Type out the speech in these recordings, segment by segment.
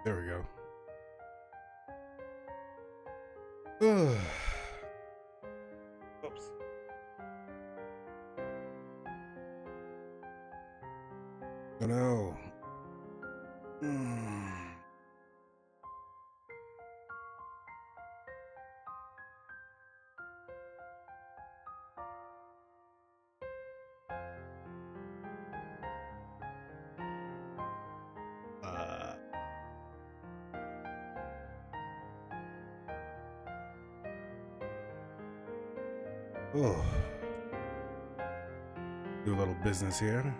There we go. Oops. Oh no. Mm. Uh, oh. Do a little business here.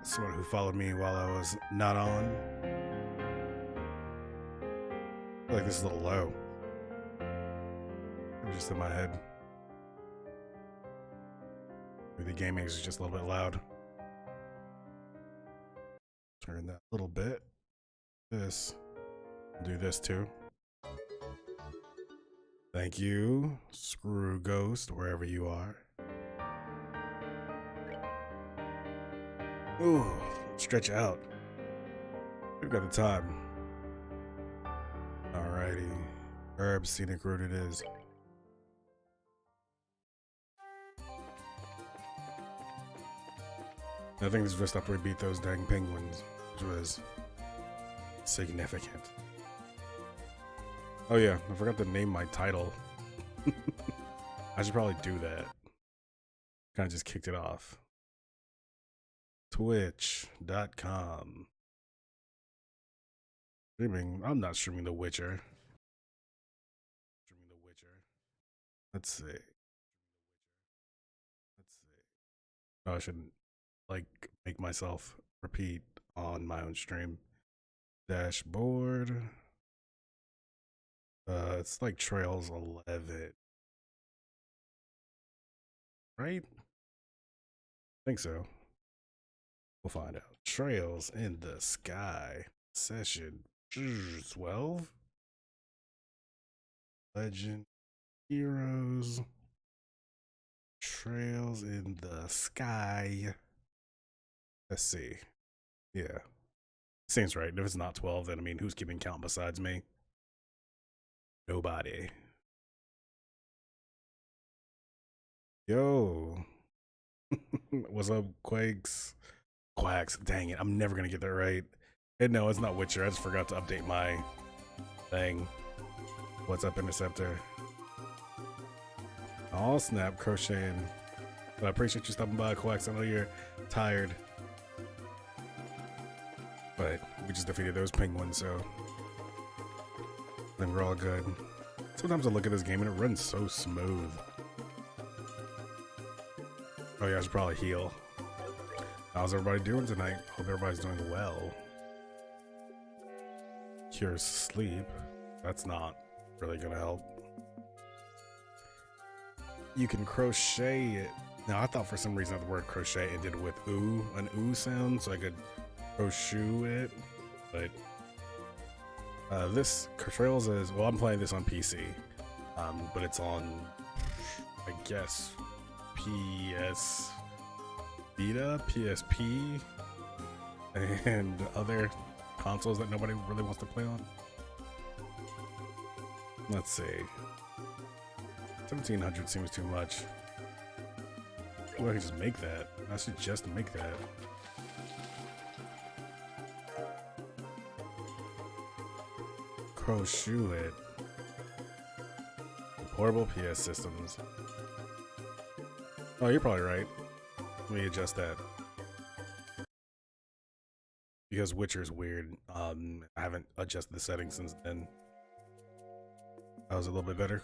Someone who followed me while I was not on. I feel like this is a little low. I'm just in my head. Maybe the gaming is just a little bit loud. Turn that a little bit. This. Do this too. Thank you, Screw Ghost, wherever you are. Ooh, stretch out. We've got the time. Alrighty. Herb Scenic Route it is. I think this is just after we beat those dang penguins, which was significant. Oh yeah, I forgot to name my title. I should probably do that. Kind of just kicked it off. Twitch.com. Streaming. I'm not streaming The Witcher. Let's see. Oh, I shouldn't like make myself repeat on my own stream. Dashboard. It's like Trails 11. Right? I think so. We'll find out. Trails in the Sky. Session 12. Legend. Heroes. Trails in the Sky. Let's see. Yeah. Seems right. If it's not 12, then I mean, who's keeping count besides me? Nobody. Yo. What's up, Quakes? Quacks. Dang it. I'm never going to get that right. And no, it's not Witcher. I just forgot to update my thing. What's up, Interceptor? Oh, snap. Crocheting. But I appreciate you stopping by, Quacks. I know you're tired. But we just defeated those penguins, so then we're all good. Sometimes I look at this game and it runs so smooth. Oh yeah, I should probably heal. How's everybody doing tonight? Hope everybody's doing well. Cures sleep. That's not really gonna help. You can crochet it. Now I thought for some reason that the word crochet ended with ooh, an ooh sound, so I could crochet it, but this Trails is, well, I'm playing this on PC, but it's on, I guess, PS Vita, PSP, and other consoles that nobody really wants to play on. Let's see. 1700 seems too much. Ooh, I can just make that. I should just make that. Crochet it. Portable PS systems. Oh, you're probably right. Let me adjust that. Because Witcher's weird. I haven't adjusted the settings since then. That was a little bit better.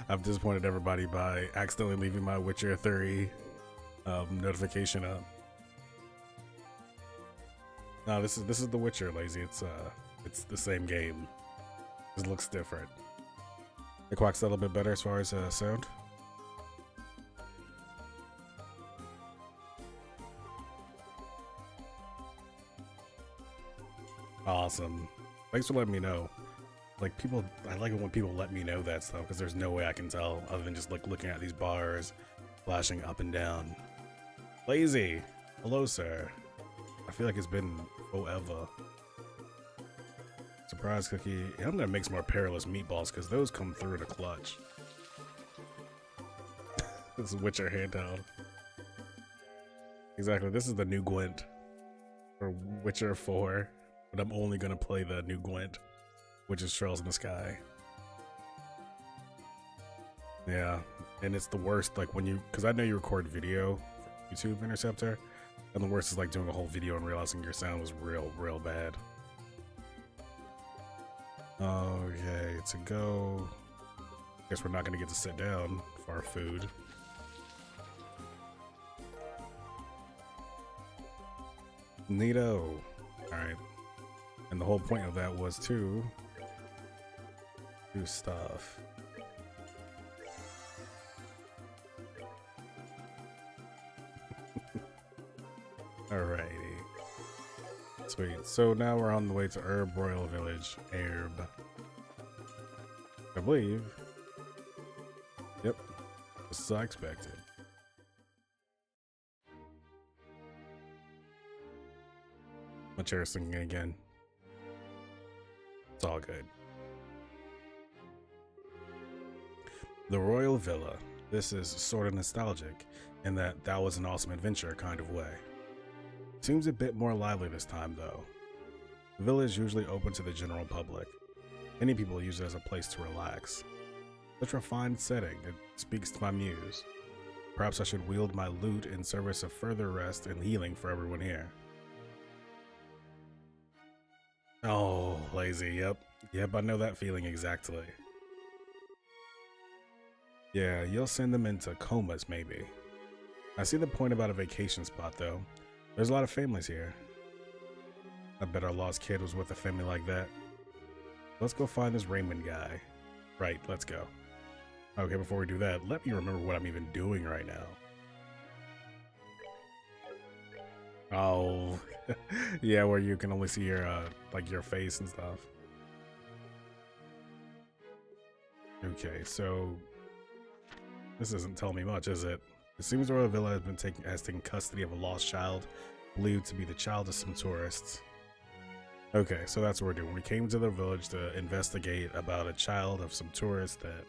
I've disappointed everybody by accidentally leaving my Witcher 3 notification up. No, this is The Witcher, Lazy. It's the same game. It looks different. The Quack's a little bit better as far as sound. Awesome. Thanks for letting me know. Like people, I like it when people let me know that stuff because there's no way I can tell other than just like looking at these bars flashing up and down. Lazy. Hello, sir. I feel like it's been forever. Surprise cookie. Yeah, I'm gonna make some more perilous meatballs because those come through in a clutch. This is Witcher handheld. Exactly. This is the new Gwent for Witcher 4, but I'm only gonna play the new Gwent, which is Trails in the Sky. Yeah, and it's the worst. Like when you, because I know you record video for YouTube Interceptor, and the worst is like doing a whole video and realizing your sound was real bad. Okay, to go. Guess we're not gonna get to sit down for our food. Neato. Alright. And the whole point of that was to do stuff. Alrighty. Sweet. So now we're on the way to Herb Royal Village. Herb. I believe. Yep. Just as I expected. My chair's singing again. It's all good. The Royal Villa. This is sort of nostalgic in that was an awesome adventure kind of way. Seems a bit more lively this time though. The villa is usually open to the general public. Many people use it as a place to relax. Such a refined setting, it speaks to my muse. Perhaps I should wield my lute in service of further rest and healing for everyone here. Oh, lazy, yep. Yep, I know that feeling exactly. Yeah, you'll send them into comas, maybe. I see the point about a vacation spot, though. There's a lot of families here. I bet our lost kid was with a family like that. Let's go find this Raymond guy. Right, let's go. Okay, before we do that, let me remember what I'm even doing right now. Oh, yeah, where you can only see your, like your face and stuff. Okay, so this isn't telling me much, is it? It seems the Royal Villa has taken custody of a lost child, believed to be the child of some tourists. Okay, so that's what we're doing. We came to the village to investigate about a child of some tourists that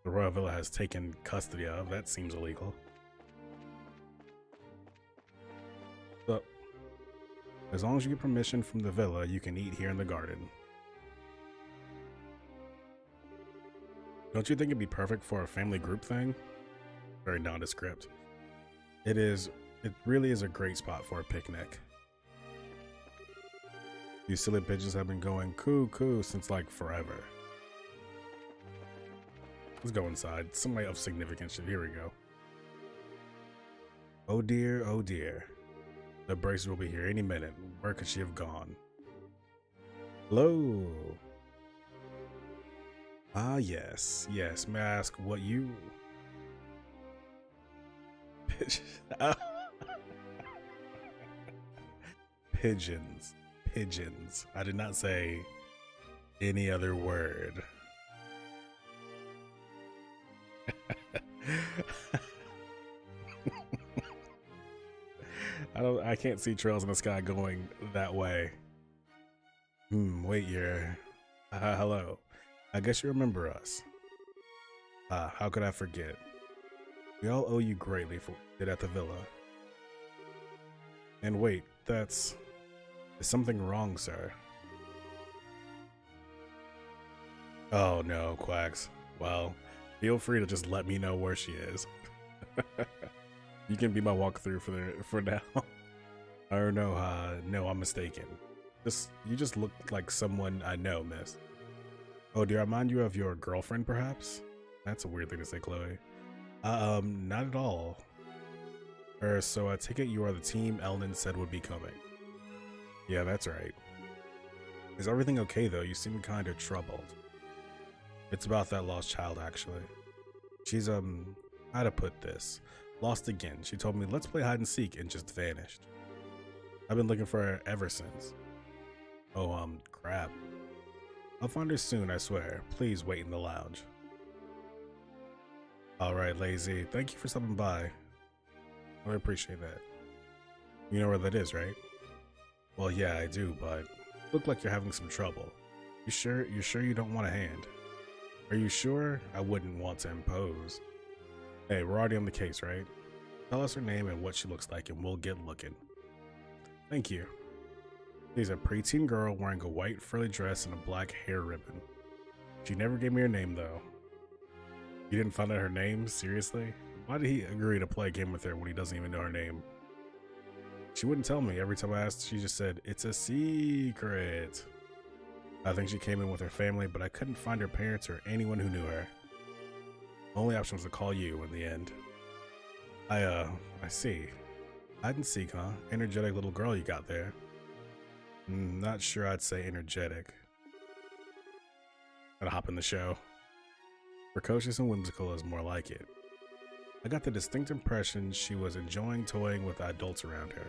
the Royal Villa has taken custody of. That seems illegal. So, as long as you get permission from the villa, you can eat here in the garden. Don't you think it'd be perfect for a family group thing? Very nondescript. It really is a great spot for a picnic. You silly pigeons have been going coo since like forever. Let's go inside. Somebody of significance. Here we go. Oh dear, oh dear. The bracer will be here any minute. Where could she have gone? Hello. Ah, yes. Yes. May I ask what you... Pigeons. Pigeons. I did not say any other word. I can't see Trails in the Sky going that way. Wait, you're... hello. I guess you remember us. How could I forget? We all owe you greatly for what you did at the villa. And wait, is something wrong, sir? Oh no, Quacks. Well, feel free to just let me know where she is. You can be my walkthrough for now. Or no, no, I'm mistaken. You just look like someone I know, miss. Oh, do I remind you of your girlfriend, perhaps? That's a weird thing to say, Chloe. Not at all. So I take it you are the team Elnan said would be coming. Yeah, that's right. Is everything okay, though? You seem kind of troubled. It's about that lost child, actually. She's, how to put this? Lost again. She told me, let's play hide and seek, and just vanished. I've been looking for her ever since. Oh, crap. I'll find her soon, I swear. Please wait in the lounge. Alright, Lazy. Thank you for stopping by. I really appreciate that. You know where that is, right? Well, yeah, I do, but look like you're having some trouble. You sure? You sure you don't want a hand? Are you sure? I wouldn't want to impose. Hey, we're already on the case, right? Tell us her name and what she looks like, and we'll get looking. Thank you. She's a preteen girl wearing a white frilly dress and a black hair ribbon. She never gave me her name, though. You didn't find out her name? Seriously? Why did he agree to play a game with her when he doesn't even know her name? She wouldn't tell me. Every time I asked, she just said, "It's a secret." I think she came in with her family, but I couldn't find her parents or anyone who knew her. The only option was to call you in the end. I see. Hide and seek, huh? Energetic little girl you got there. Not sure I'd say energetic. Gotta hop in the show. Precocious and whimsical is more like it. I got the distinct impression she was enjoying toying with adults around her.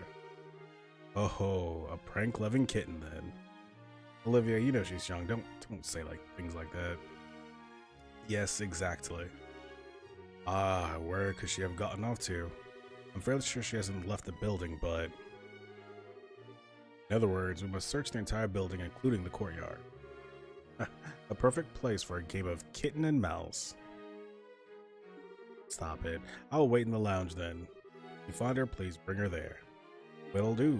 Oh, a prank-loving kitten then. Olivia, you know she's young. Don't say things like that. Yes, exactly. Ah, where could she have gotten off to? I'm fairly sure she hasn't left the building, but... In other words, we must search the entire building, including the courtyard. A perfect place for a game of kitten and mouse. Stop it. I'll wait in the lounge then. If you find her, please bring her there. Will do.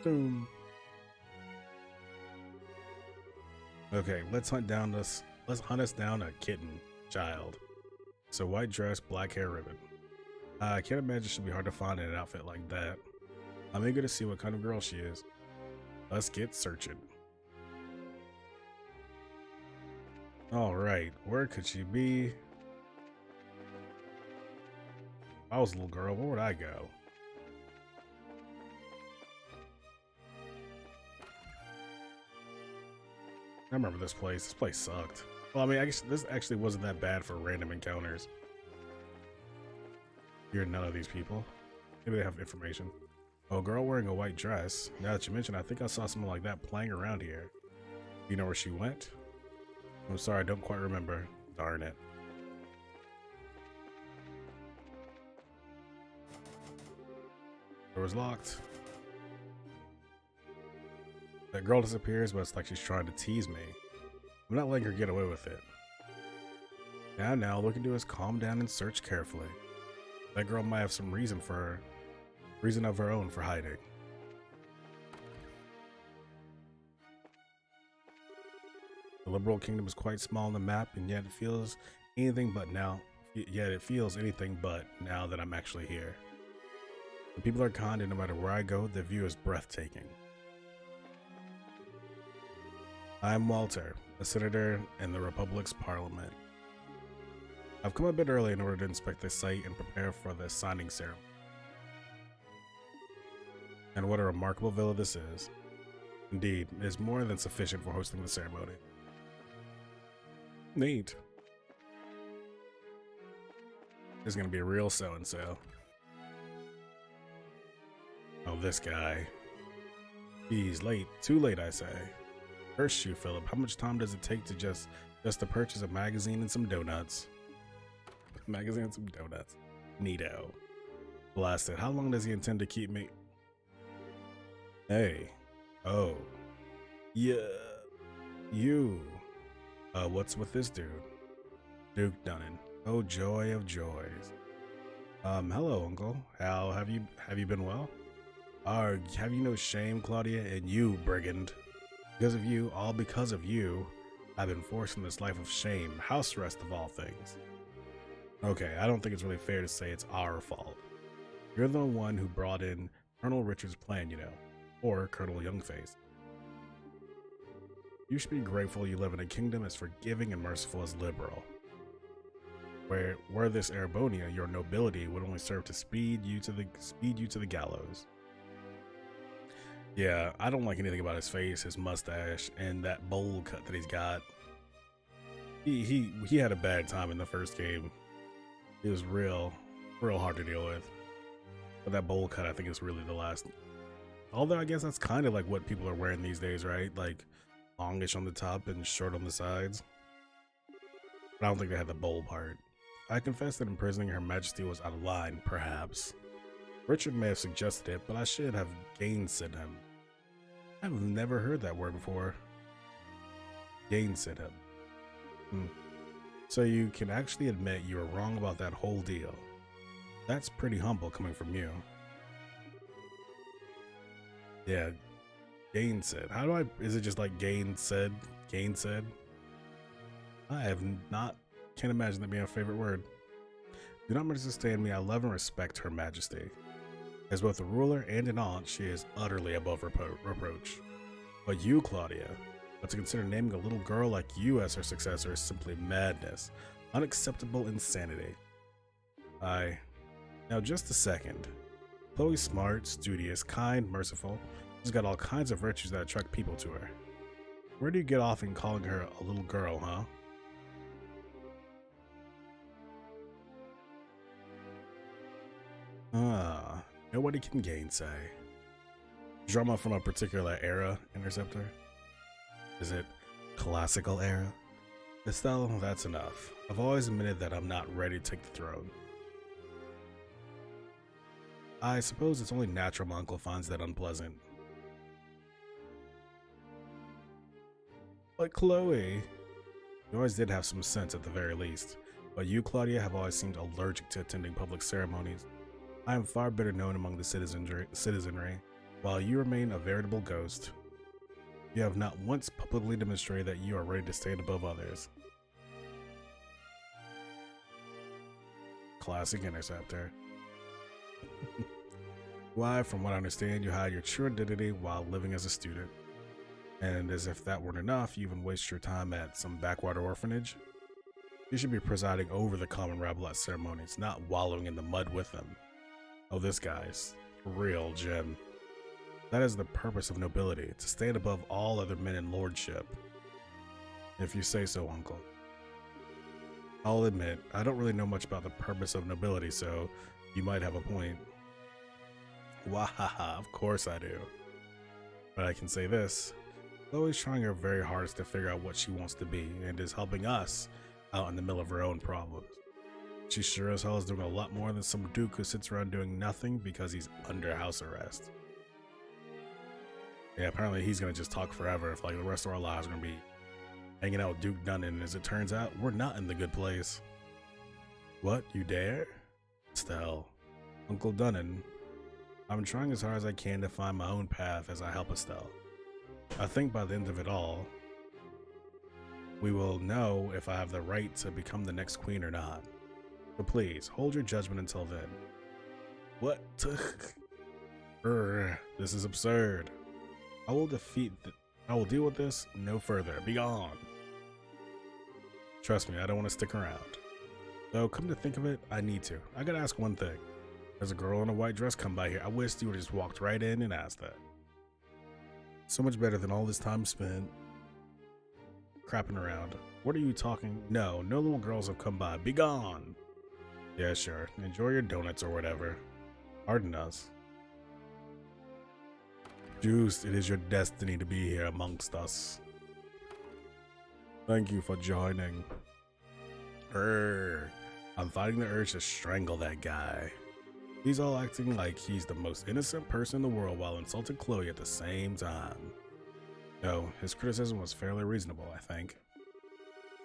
Boom. Okay, let's hunt us down a kitten child. So white dress, black hair ribbon. I can't imagine it should be hard to find in an outfit like that. I'm eager to see what kind of girl she is. Let's get searching. Alright, where could she be? If I was a little girl, where would I go? I remember this place. This place sucked. Well, I mean, I guess this actually wasn't that bad for random encounters. You're none of these people. Maybe they have information. Oh, girl wearing a white dress. Now that you mention, I think I saw someone like that playing around here. Do you know where she went? I'm sorry, I don't quite remember. Darn it. Door was locked. That girl disappears, but it's like she's trying to tease me. I'm not letting her get away with it. Now, all we can do is calm down and search carefully. That girl might have some reason of her own for hiding. The Liberal Kingdom is quite small on the map, and yet it feels anything but now that I'm actually here. The people are kind, and no matter where I go, the view is breathtaking. I'm Walter, a senator in the Republic's parliament. I've come a bit early in order to inspect the site and prepare for the signing ceremony. And what a remarkable villa this is. Indeed, it is more than sufficient for hosting the ceremony. Neat. This is gonna be a real so-and-so. Oh, this guy. He's late. Too late, I say. Curse you, Philip. How much time does it take to just to purchase a magazine and some donuts? Magazine and some donuts. Neato. Blasted. How long does he intend to keep me? Hey. Oh. Yeah. You. What's with this dude? Duke Dunnan. Oh, joy of joys. Hello, Uncle. How have you been well? Have you no shame, Claudia? And you, brigand. Because of you, all because of you, I've been forced from this life of shame, house arrest of all things. Okay, I don't think it's really fair to say it's our fault. You're the one who brought in Colonel Richard's plan, you know, or Colonel Youngface. You should be grateful you live in a kingdom as forgiving and merciful as liberal. Where this Erebonia, your nobility would only serve to speed you to the gallows. Yeah, I don't like anything about his face, his mustache, and that bowl cut that he's got. He had a bad time in the first game. It was real hard to deal with. But that bowl cut, I think, is really the last. Although I guess that's kind of like what people are wearing these days, right? Like longish on the top and short on the sides. But I don't think they had the bowl part. I confess that imprisoning Her Majesty was out of line, perhaps. Richard may have suggested it, but I should have gainsaid him. I've never heard that word before. Gainsaid him. So you can actually admit you were wrong about that whole deal. That's pretty humble coming from you. Yeah, gainsaid. How do I, is it just like gainsaid? Gainsaid? I have not, can't imagine that being a favorite word. Do not misunderstand me, I love and respect Her Majesty. As both a ruler and an aunt, she is utterly above reproach. But you, Claudia, but to consider naming a little girl like you as her successor is simply madness. Unacceptable insanity. Now just a second. Chloe's smart, studious, kind, merciful. She's got all kinds of virtues that attract people to her. Where do you get off in calling her a little girl, huh? Nobody can gainsay. Drama from a particular era, Interceptor? Is it classical era? Estelle, that's enough. I've always admitted that I'm not ready to take the throne. I suppose it's only natural my uncle finds that unpleasant. But Chloe, you always did have some sense at the very least. But you, Claudia, have always seemed allergic to attending public ceremonies. I am far better known among the citizenry, while you remain a veritable ghost. You have not once publicly demonstrated that you are ready to stand above others. Classic Interceptor. Why, from what I understand, you hide your true identity while living as a student. And as if that weren't enough, you even waste your time at some backwater orphanage. You should be presiding over the common rabble at ceremonies, not wallowing in the mud with them. Oh, this guy's real gem. That is the purpose of nobility, to stand above all other men in lordship. If you say so, uncle. I'll admit, I don't really know much about the purpose of nobility, so you might have a point. Wahaha, of course I do. But I can say this, Chloe's trying her very hardest to figure out what she wants to be, and is helping us out in the middle of her own problems. She sure as hell is doing a lot more than some duke who sits around doing nothing because he's under house arrest. Yeah, apparently he's gonna just talk forever if like the rest of our lives are gonna be hanging out with Duke Dunnan, and as it turns out, we're not in the good place. What, you dare? Estelle, Uncle Dunnan, I'm trying as hard as I can to find my own path as I help Estelle. I think by the end of it all, we will know if I have the right to become the next queen or not. But please, hold your judgment until then. What? This is absurd. I will deal with this no further. Be gone. Trust me, I don't want to stick around. Though, come to think of it, I need to. I gotta ask one thing. There's a girl in a white dress come by here. I wish you would have just walked right in and asked that. So much better than all this time spent crapping around. What are you talking? No little girls have come by. Be gone. Yeah, sure. Enjoy your donuts or whatever. Pardon us. Juice, it is your destiny to be here amongst us. Thank you for joining. I'm fighting the urge to strangle that guy. He's all acting like he's the most innocent person in the world while insulting Chloe at the same time. No, his criticism was fairly reasonable, I think.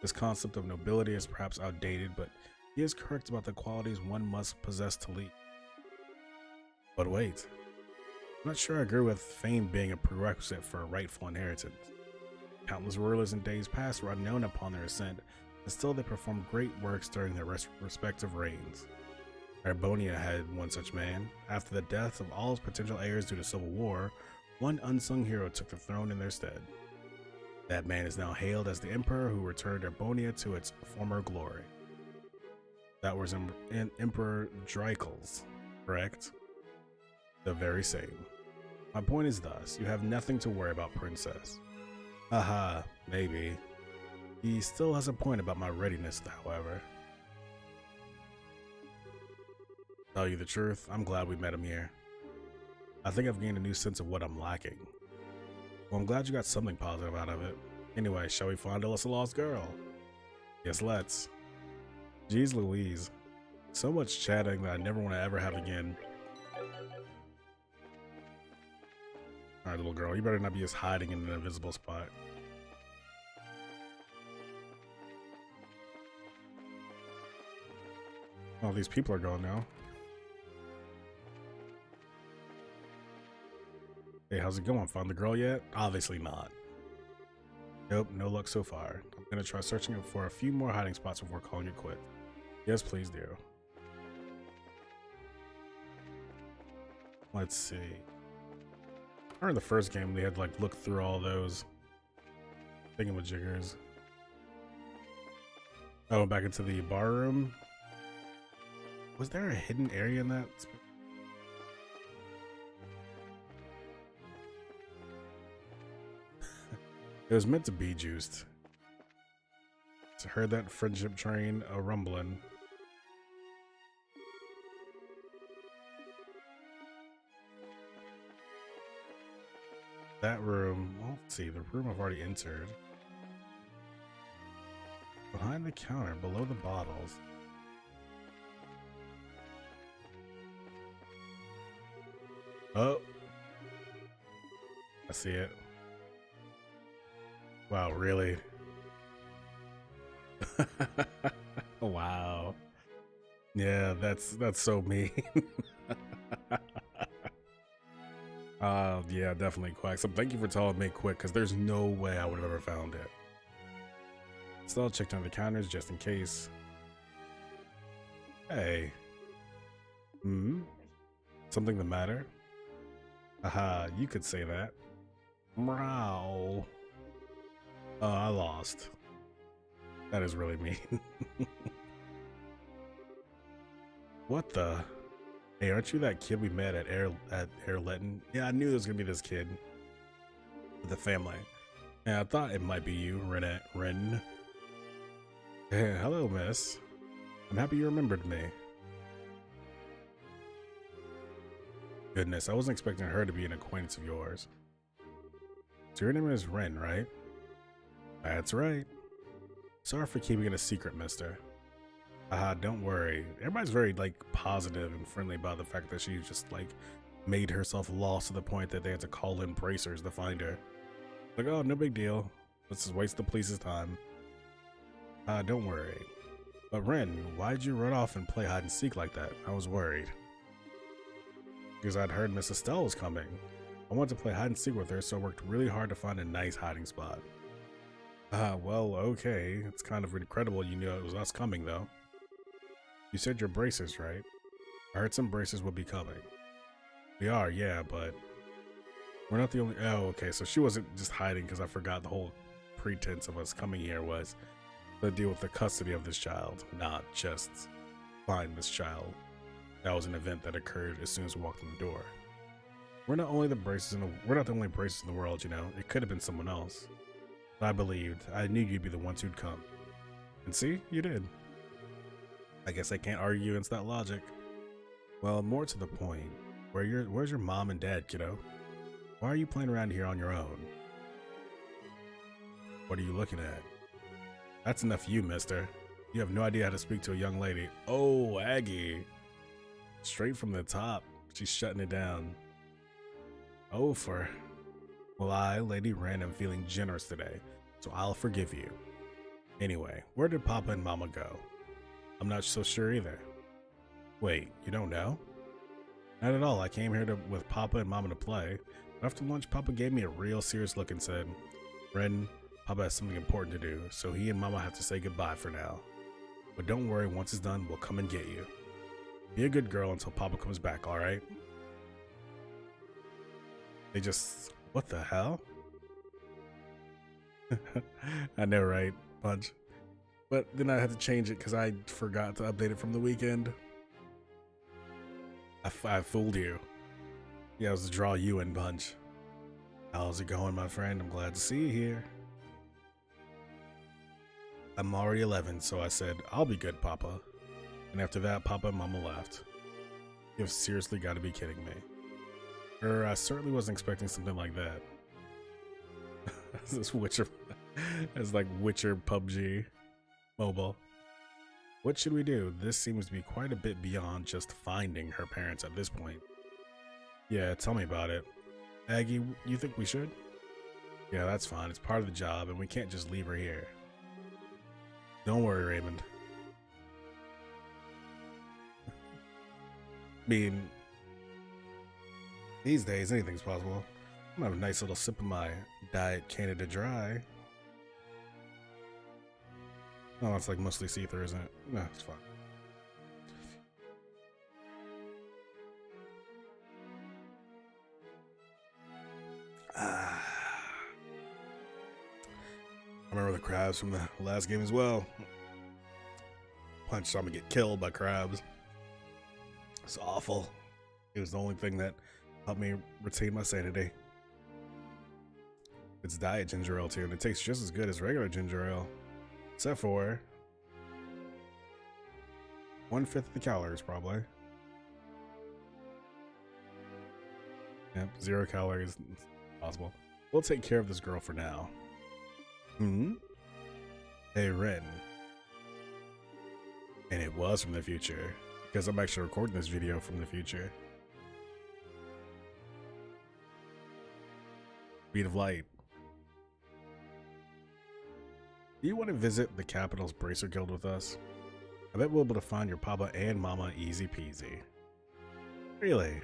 This concept of nobility is perhaps outdated, but he is correct about the qualities one must possess to lead. But wait, I'm not sure I agree with fame being a prerequisite for a rightful inheritance. Countless rulers in days past were unknown upon their ascent, and still they performed great works during their respective reigns. Arbonia had one such man. After the death of all his potential heirs due to civil war, one unsung hero took the throne in their stead. That man is now hailed as the emperor who returned Arbonia to its former glory. That was Emperor Drykles, correct? The very same. My point is thus, you have nothing to worry about, princess. Haha, maybe. He still has a point about my readiness, however. Tell you the truth, I'm glad we met him here. I think I've gained a new sense of what I'm lacking. Well, I'm glad you got something positive out of it. Anyway, shall we find us a lost girl? Yes, let's. Jeez Louise. So much chatting that I never want to ever have again. Alright, little girl, you better not be just hiding in an invisible spot. All these people are going now. Hey, how's it going? Found the girl yet? Obviously not. Nope, no luck so far. I'm gonna try searching for a few more hiding spots before calling it quits. Yes, please do. Let's see. I remember the first game they had to like look through all those thingamajiggers. I went back into the bar room. Was there a hidden area in that? It was meant to be juiced. So heard that friendship train a rumbling. That room, well, let's see, the room I've already entered. Behind the counter, below the bottles. Oh. I see it. Wow, really? Wow. Yeah, that's so mean. Yeah, definitely Quack. So thank you for telling me quick, because there's no way I would have ever found it. Still checked on the counters just in case. Hey. Something the matter? Aha, you could say that. Meow. Oh, I lost. That is really mean. What the? Hey, aren't you that kid we met at Airletton? Yeah, I knew there was gonna be this kid with the family. Yeah, I thought it might be you, Ren. Hey, hello, miss. I'm happy you remembered me. Goodness, I wasn't expecting her to be an acquaintance of yours. So your name is Ren, right? That's right. Sorry for keeping it a secret, mister. Don't worry. Everybody's very, like, positive and friendly about the fact that she just, like, made herself lost to the point that they had to call in bracers to find her. Like, oh, no big deal. Let's just waste the police's time. Don't worry. But Ren, why'd you run off and play hide and seek like that? I was worried. Because I'd heard Miss Estelle was coming. I wanted to play hide and seek with her, so I worked really hard to find a nice hiding spot. Well, okay. It's kind of incredible you knew it was us coming, though. You said your braces, right? I heard some braces would be coming. We are, yeah, but we're not the only. Oh, okay, so she wasn't just hiding because I forgot the whole pretense of us coming here was to deal with the custody of this child, not just find this child. That was an event that occurred as soon as we walked in the door. We're not the only braces in the world, you know. It could have been someone else. But I believed. I knew you'd be the ones who'd come. And see, you did. I guess I can't argue against that logic. Well, more to the point, where's your mom and dad, kiddo? Why are you playing around here on your own? What are you looking at? That's enough for you, mister. You have no idea how to speak to a young lady. Oh, Aggie. Straight from the top. She's shutting it down. Oh, well, I, Lady Ren, am feeling generous today, so I'll forgive you. Anyway, where did Papa and Mama go? I'm not so sure either. Wait, you don't know? Not at all. I came here with Papa and Mama to play. After lunch, Papa gave me a real serious look and said, Ren, Papa has something important to do, so he and Mama have to say goodbye for now. But don't worry, once it's done, we'll come and get you. Be a good girl until Papa comes back, alright? They just... What the hell? I know, right? Bunch. But then I had to change it because I forgot to update it from the weekend. I fooled you. Yeah, it was to draw you in, Bunch. How's it going, my friend? I'm glad to see you here. I'm already 11, so I said, I'll be good, Papa. And after that, Papa and Mama left. You've seriously got to be kidding me. I certainly wasn't expecting something like that. This Witcher, it's like Witcher PUBG mobile. What should we do? This seems to be quite a bit beyond just finding her parents at this point. Yeah, tell me about it. Aggie, you think we should? Yeah, that's fine. It's part of the job, and we can't just leave her here. Don't worry, Raymond. I mean, these days, anything's possible. I'm gonna have a nice little sip of my Diet Canada Dry. Oh, it's like mostly see-through, isn't it? No, it's fine. I remember the crabs from the last game as well. Punch saw me get killed by crabs. It's awful. It was the only thing that helped me retain my sanity. It's diet ginger ale too, and it tastes just as good as regular ginger ale. Except for 1/5 of the calories, probably. Yep, 0 calories. It's possible. We'll take care of this girl for now. Hmm? Hey, Ren. And it was from the future, because I'm actually recording this video from the future. Speed of light. Do you want to visit the Capital's Bracer Guild with us? I bet we'll be able to find your papa and mama easy peasy. Really?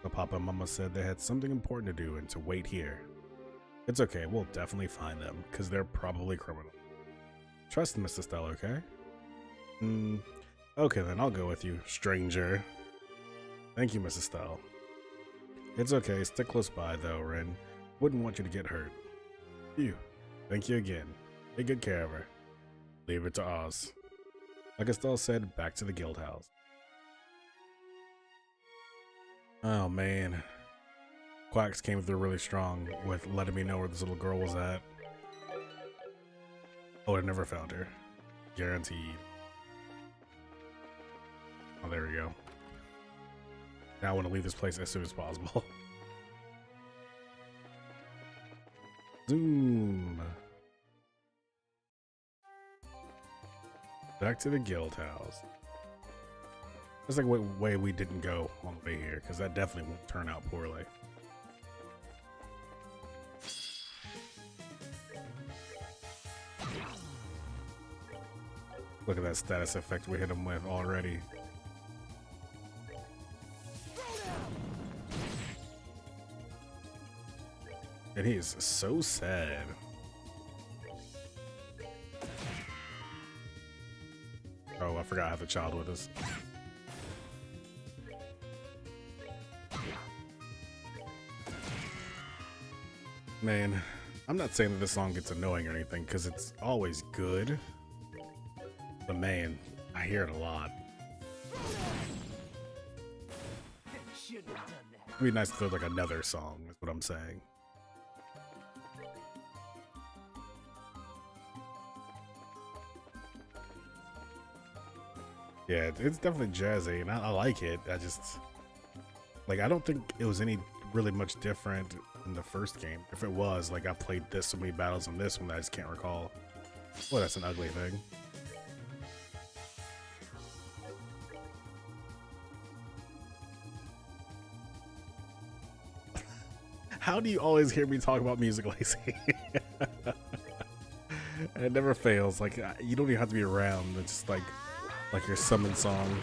The papa and mama said they had something important to do and to wait here. It's okay, we'll definitely find them, because they're probably criminal. Trust Mr. Stell, okay? Okay then, I'll go with you, stranger. Thank you, Mrs. Stell. It's okay, stick close by though, Ren. Wouldn't want you to get hurt. Phew. Thank you again. Take good care of her. Leave it to Oz. Like Estelle said, back to the guild house. Oh man. Quacks came through really strong with letting me know where this little girl was at. Oh, I never found her. Guaranteed. Oh, there we go. Now I want to leave this place as soon as possible. Zoom. Back to the guild house. That's like what way we didn't go on the way here, because that definitely won't turn out poorly. Look at that status effect we hit him with already. And he is so sad. Oh, I forgot I have a child with us. Man, I'm not saying that this song gets annoying or anything, because it's always good. But man, I hear it a lot. It'd be nice to throw like another song, is what I'm saying. Yeah, it's definitely jazzy, and I like it. I just, like, I don't think it was any really much different in the first game. If it was, like, I played this so many battles on this one that I just can't recall. Well, that's an ugly thing. How do you always hear me talk about music, Lacey? And it never fails. Like, you don't even have to be around. It's just like your summon song.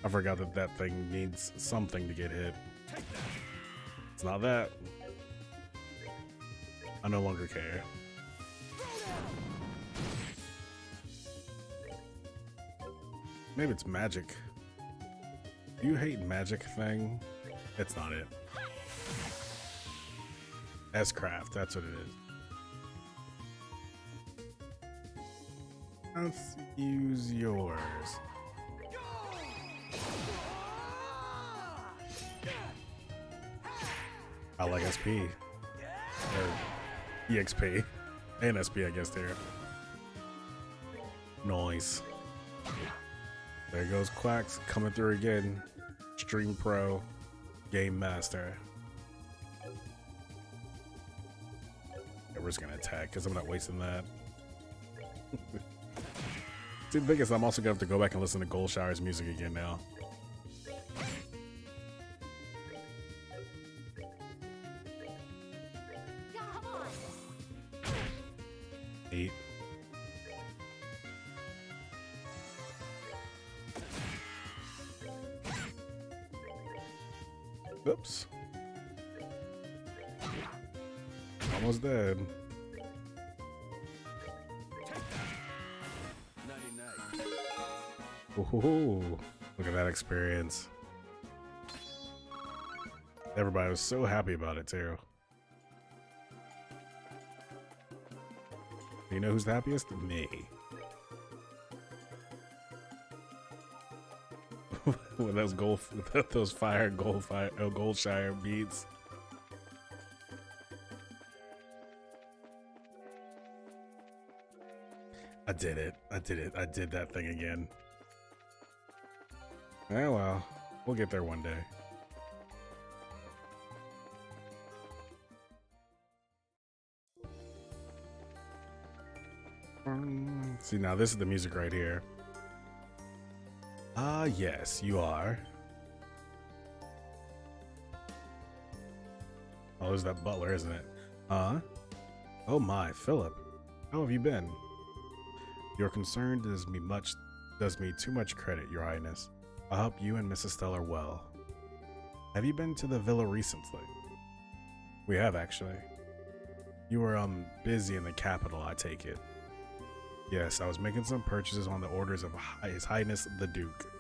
I forgot that that thing needs something to get hit. It's not that. I no longer care. Maybe it's magic. Do you hate magic thing? It's not it. S-Craft, that's what it is. Let's use yours. I like SP. Or EXP. And SP, I guess, there. Noise. There goes Quacks coming through again. Stream Pro. Game Master. Yeah, we're just gonna attack because I'm not wasting that. See, the thing is, I'm also gonna have to go back and listen to Gold Shower's music again now. Oops. Almost dead. Ooh, look at that experience. Everybody was so happy about it too. You know who's the happiest? Me. With those Goldshire beats. I did it. I did that thing again. Oh well, we'll get there one day. See, now this is the music right here. Ah, yes, you are. Oh, there's that butler, isn't it? Oh my, Philip. How have you been? Your concern does me too much credit, Your Highness. I hope you and Mrs. Stella are well. Have you been to the villa recently? We have, actually. You were, busy in the capital, I take it. Yes, I was making some purchases on the orders of His Highness the Duke.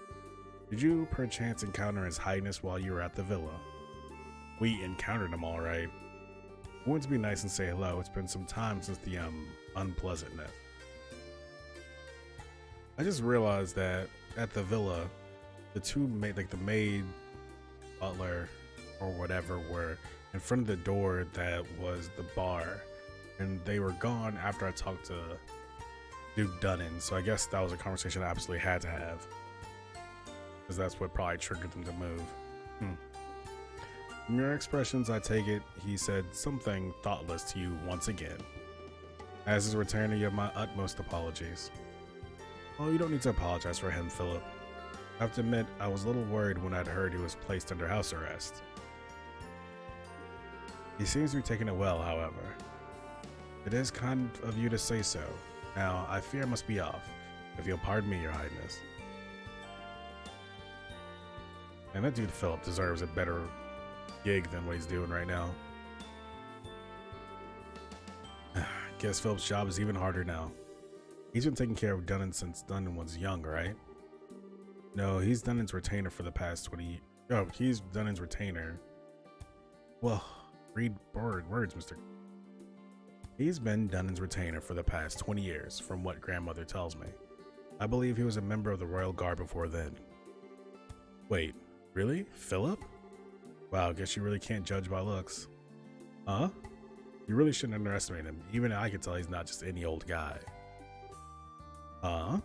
Did you perchance encounter His Highness while you were at the villa? We encountered him, all right. I wanted to be nice and say hello. It's been some time since the, unpleasantness. I just realized that at the villa, the two the maid, butler, or whatever were in front of the door that was the bar, and they were gone after I talked to Duke Dunnan, so I guess that was a conversation I absolutely had to have, because that's what probably triggered them to move. From your expressions, I take it he said something thoughtless to you once again. As his returner, you have my utmost apologies. Oh, you don't need to apologize for him, Philip. I have to admit, I was a little worried when I'd heard he was placed under house arrest. He seems to be taking it well, however. It is kind of you to say so. Now, I fear I must be off, if you'll pardon me, Your Highness. And that dude Philip deserves a better gig than what he's doing right now. Guess Philip's job is even harder now. He's been taking care of Dunnan since Dunnan was young, right? No, he's Dunnan's retainer for the past 20 years. Oh, he's Dunnan's retainer. Well, read words, Mr. He's been Dunnan's retainer for the past 20 years, from what grandmother tells me. I believe he was a member of the Royal Guard before then. Wait, really? Philip? Wow, guess you really can't judge by looks. Huh? You really shouldn't underestimate him. Even I can tell he's not just any old guy. Huh?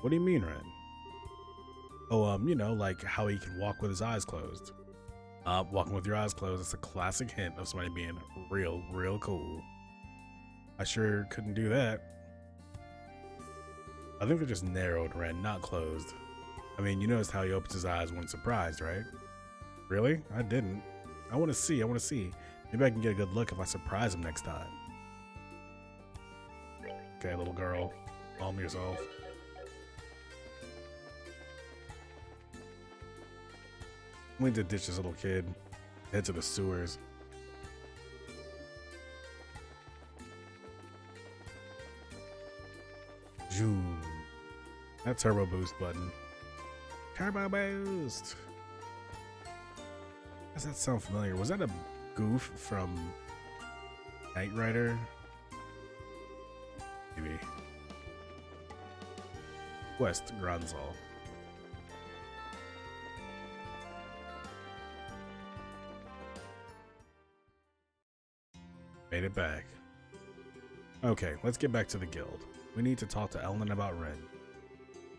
What do you mean, Ren? Oh, you know, like how he can walk with his eyes closed. Walking with your eyes closed is a classic hint of somebody being real cool. I sure couldn't do that. I think they're just narrowed, Ren, not closed. I mean, you noticed how he opens his eyes when surprised, right? Really? I didn't. I want to see. Maybe I can get a good look if I surprise him next time. Okay, little girl. Calm yourself. We need to ditch this little kid. Head to the sewers. Zoom. That turbo boost button. Turbo boost. Does that sound familiar? Was that a goof from Knight Rider? Maybe. West Granzal. Made it back. Okay, let's get back to the guild. We need to talk to Ellen about Ren.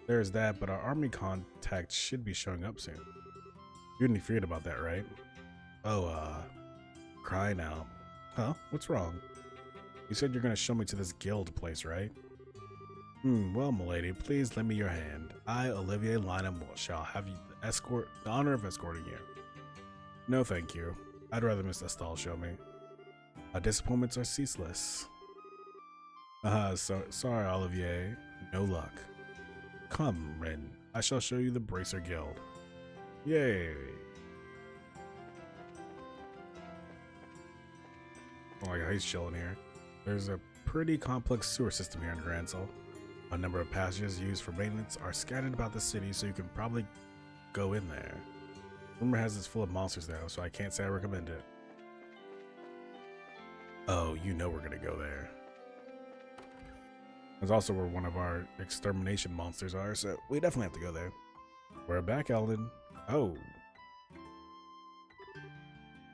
There's that, but our army contact should be showing up soon. You didn't forget about that, right? Oh, cry now. Huh? What's wrong? You said you're gonna show me to this guild place, right? Well, milady, please lend me your hand. I, Olivier Lynham, shall have you the honor of escorting you. No, thank you. I'd rather Miss Estelle show me. Disappointments are ceaseless. Sorry, Olivier. No luck. Come, Ren. I shall show you the Bracer Guild. Yay. Oh my god, he's chilling here. There's a pretty complex sewer system here in Gransel. A number of passages used for maintenance are scattered about the city, so you can probably go in there. Rumor has it's full of monsters though, so I can't say I recommend it. Oh, you know we're gonna go there. That's also where one of our extermination monsters are, so we definitely have to go there. We're back, Eldon. Oh.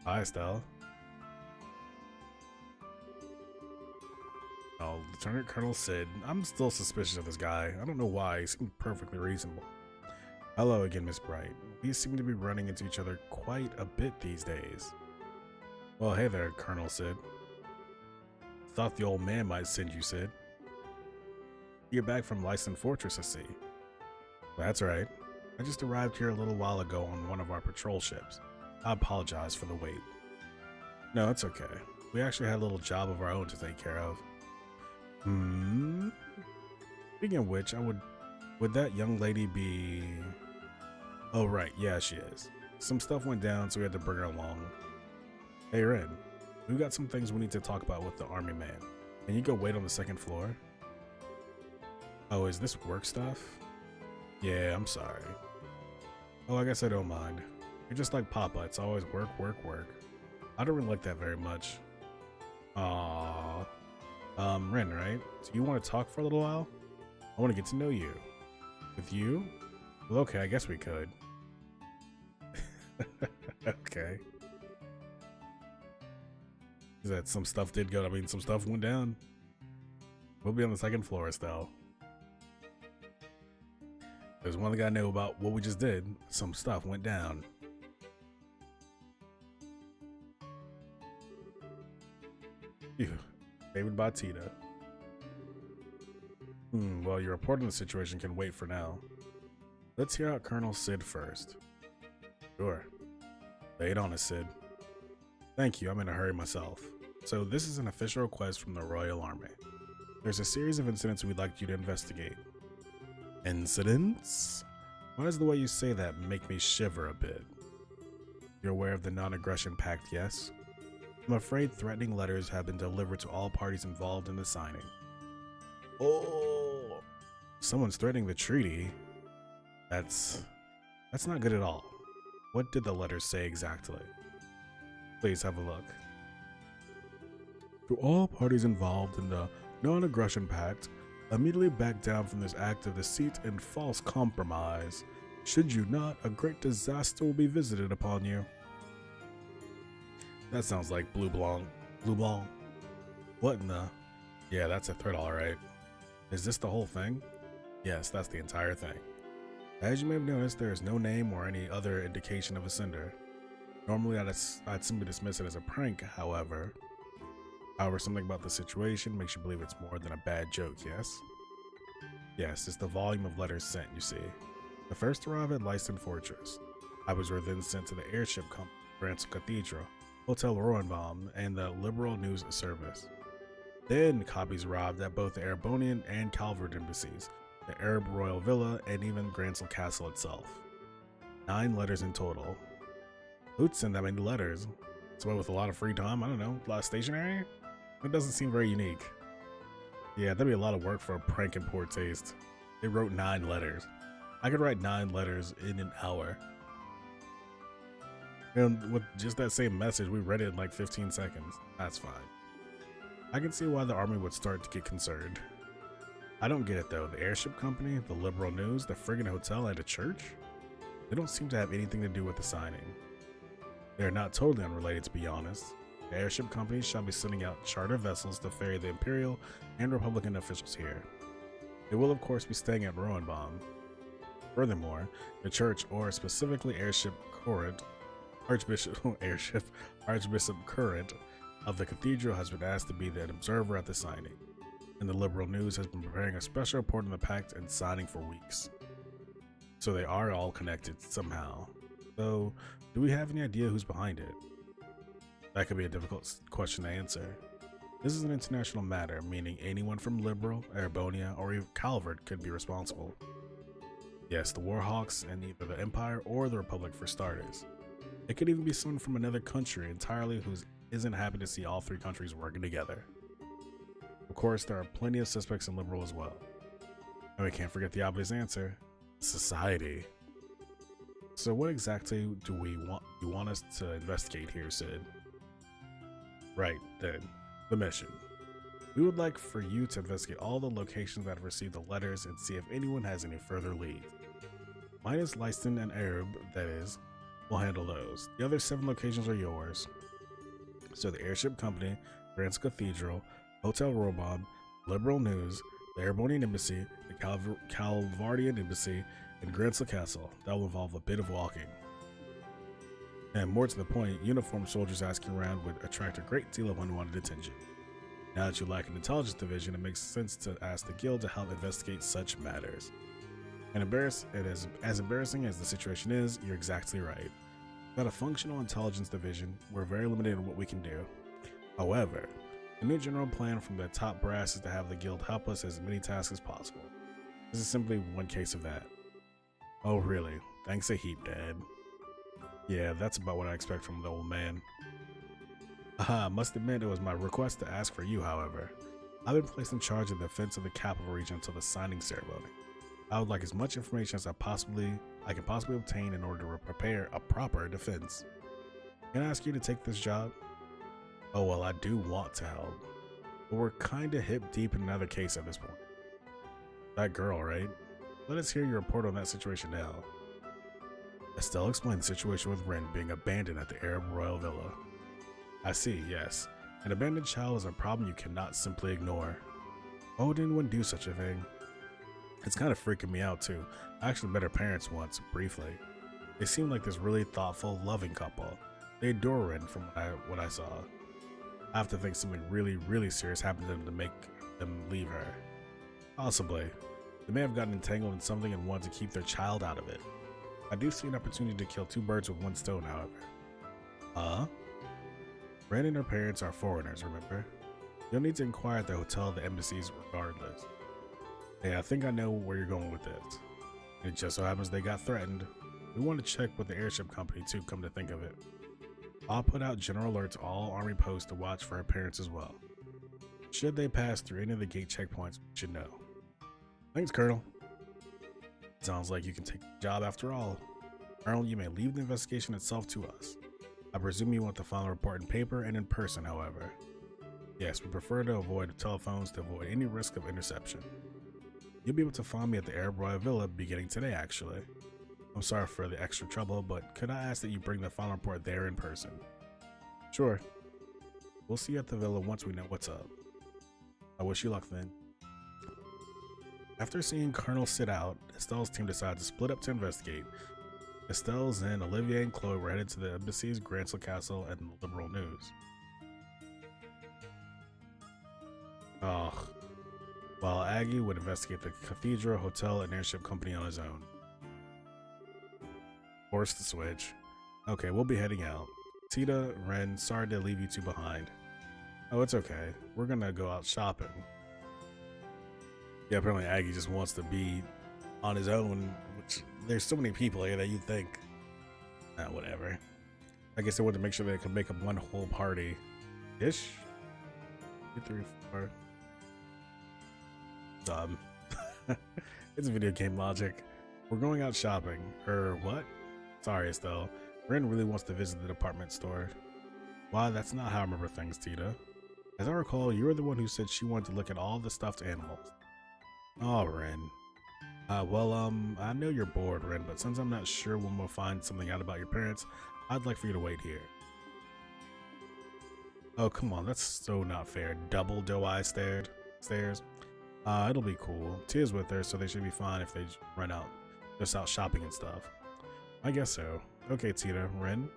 Hi, Estelle. Oh, Lieutenant Colonel Sid. I'm still suspicious of this guy. I don't know why. He seemed perfectly reasonable. Hello again, Miss Bright. We seem to be running into each other quite a bit these days. Well, hey there, Colonel Sid. Thought the old man might send you, Sid. You're back from Lyson Fortress, I see. That's right. I just arrived here a little while ago on one of our patrol ships. I apologize for the wait. No, it's okay. We actually had a little job of our own to take care of. Speaking of which, would that young lady be... Oh right, yeah, she is. Some stuff went down, so we had to bring her along. Hey Red, we've got some things we need to talk about with the army man. Can you go wait on the second floor? Oh, is this work stuff? Yeah, I'm sorry. Oh, I guess I don't mind. You're just like Papa, it's always work, work, work. I don't really like that very much. Aww. Ren, right? So you want to talk for a little while? I want to get to know you. With you? Well, okay, I guess we could. Okay. Is that some stuff did go? I mean, some stuff went down. We'll be on the second floor, Estelle. There's one thing I know about what we just did. Some stuff went down. Phew. David Bautista. Well, your report on the situation can wait for now. Let's hear out Colonel Sid first. Sure. Lay it on us, Sid. Thank you, I'm in a hurry myself. So this is an official request from the Royal Army. There's a series of incidents we'd like you to investigate. Incidents? Why does the way you say that make me shiver a bit? You're aware of the non-aggression pact, yes? I'm afraid threatening letters have been delivered to all parties involved in the signing. Oh, someone's threatening the treaty. That's not good at all. What did the letters say exactly? Please have a look. To all parties involved in the non-aggression pact, immediately back down from this act of deceit and false compromise. Should you not, a great disaster will be visited upon you. That sounds like Blue Blanc. Blue Blanc? What in the... Yeah, that's a threat, alright. Is this the whole thing? Yes, that's the entire thing. As you may have noticed, there is no name or any other indication of a sender. Normally, I'd simply dismiss it as a prank, however. Something about the situation makes you believe it's more than a bad joke, yes? Yes, it's the volume of letters sent, you see. The first arrived at Lyson Fortress. Others were then sent to the airship company, Gransel Cathedral, Hotel Roenbaum, and the Liberal News Service. Then copies arrived at both the Erebonian and Calvert embassies, the Arab Royal Villa, and even Gransel Castle itself. 9 letters in total. Who'd send that many letters? Someone with a lot of free time? I don't know, a lot of stationery? That doesn't seem very unique. Yeah, that'd be a lot of work for a prank in poor taste. They wrote 9 letters. I could write 9 letters in an hour. And with just that same message, we read it in like 15 seconds. That's fine. I can see why the army would start to get concerned. I don't get it though. The airship company, the Liberal News, the friggin' hotel, and a church? They don't seem to have anything to do with the signing. They are not totally unrelated, to be honest. The airship companies shall be sending out charter vessels to ferry the Imperial and Republican officials here. They will of course be staying at Roenbaum. Furthermore, the church, or specifically Archbishop Current of the cathedral, has been asked to be an observer at the signing, and the Liberal News has been preparing a special report on the pact and signing for weeks. So they are all connected somehow. So, do we have any idea who's behind it? That could be a difficult question to answer. This is an international matter, meaning anyone from Liberal, Erebonia, or even Calvert could be responsible. Yes, the Warhawks and either the Empire or the Republic for starters. It could even be someone from another country entirely who's isn't happy to see all three countries working together. Of course, there are plenty of suspects in Liberal as well. And we can't forget the obvious answer, society. So what exactly do you want us to investigate here, Sid? Right, then, the mission. We would like for you to investigate all the locations that have received the letters and see if anyone has any further leads. Minus Leiston and Arab, that is, we'll handle those. The other 7 locations are yours. So the Airship Company, Grants Cathedral, Hotel Robon, Liberal News, the Airbonian Embassy, the Calvardian Embassy, and Gransel Castle. That will involve a bit of walking. And more to the point, uniformed soldiers asking around would attract a great deal of unwanted attention. Now that you lack an intelligence division, it makes sense to ask the guild to help investigate such matters. And as embarrassing as the situation is, you're exactly right. Without a functional intelligence division, we're very limited in what we can do. However, the new general plan from the top brass is to have the guild help us as many tasks as possible. This is simply one case of that. Oh really? Thanks a heap, Dad. Yeah, that's about what I expect from the old man. I must admit it was my request to ask for you, however. I've been placed in charge of the defense of the capital region until the signing ceremony. I would like as much information as I can possibly obtain in order to prepare a proper defense. Can I ask you to take this job? Oh well, I do want to help, but we're kinda hip deep in another case at this point. That girl, right? Let us hear your report on that situation now. Estelle explained the situation with Ren being abandoned at the Arab Royal Villa. I see, yes. An abandoned child is a problem you cannot simply ignore. Why would anyone do such a thing? It's kind of freaking me out too. I actually met her parents once, briefly. They seem like this really thoughtful, loving couple. They adore Ren from what I saw. I have to think something really, really serious happened to them to make them leave her. Possibly. They may have gotten entangled in something and wanted to keep their child out of it. I do see an opportunity to kill 2 birds with 1 stone, however. Ren and her parents are foreigners, remember? You'll need to inquire at the hotel or the embassies regardless. Hey, I think I know where you're going with this. It just so happens they got threatened. We want to check with the airship company too, come to think of it. I'll put out general alerts to all army posts to watch for her parents as well. Should they pass through any of the gate checkpoints, we should know. Thanks, Colonel. Sounds like you can take the job after all. Colonel, you may leave the investigation itself to us. I presume you want the final report in paper and in person, however. Yes, we prefer to avoid telephones to avoid any risk of interception. You'll be able to find me at the Arab Royal Villa beginning today, actually. I'm sorry for the extra trouble, but could I ask that you bring the final report there in person? Sure. We'll see you at the villa once we know what's up. I wish you luck then. After seeing Colonel sit out, Estelle's team decided to split up to investigate. Estelle's and Olivier and Chloe were headed to the embassies, Gransel Castle, and the Liberal News. While Aggie would investigate the cathedral, hotel, and airship company on his own. Force the switch. Okay, we'll be heading out. Tita, Ren, sorry to leave you 2 behind. Oh, it's okay. We're gonna go out shopping. Yeah, apparently Aggie just wants to be on his own, which there's so many people here that you'd think. Whatever. I guess they wanted to make sure they could make up one whole party. Ish? 2, 3, 4. Dumb. It's video game logic. We're going out shopping. What? Sorry, Estelle. Ren really wants to visit the department store. Why, that's not how I remember things, Tita. As I recall, you were the one who said she wanted to look at all the stuffed animals. Oh, Ren. I know you're bored, Ren, but since I'm not sure when we'll find something out about your parents, I'd like for you to wait here. Oh, come on, that's so not fair. Double doe-eye stairs. It'll be cool. Tia's with her, so they should be fine if they run out, just out shopping and stuff. I guess so. Okay, Tita, Ren,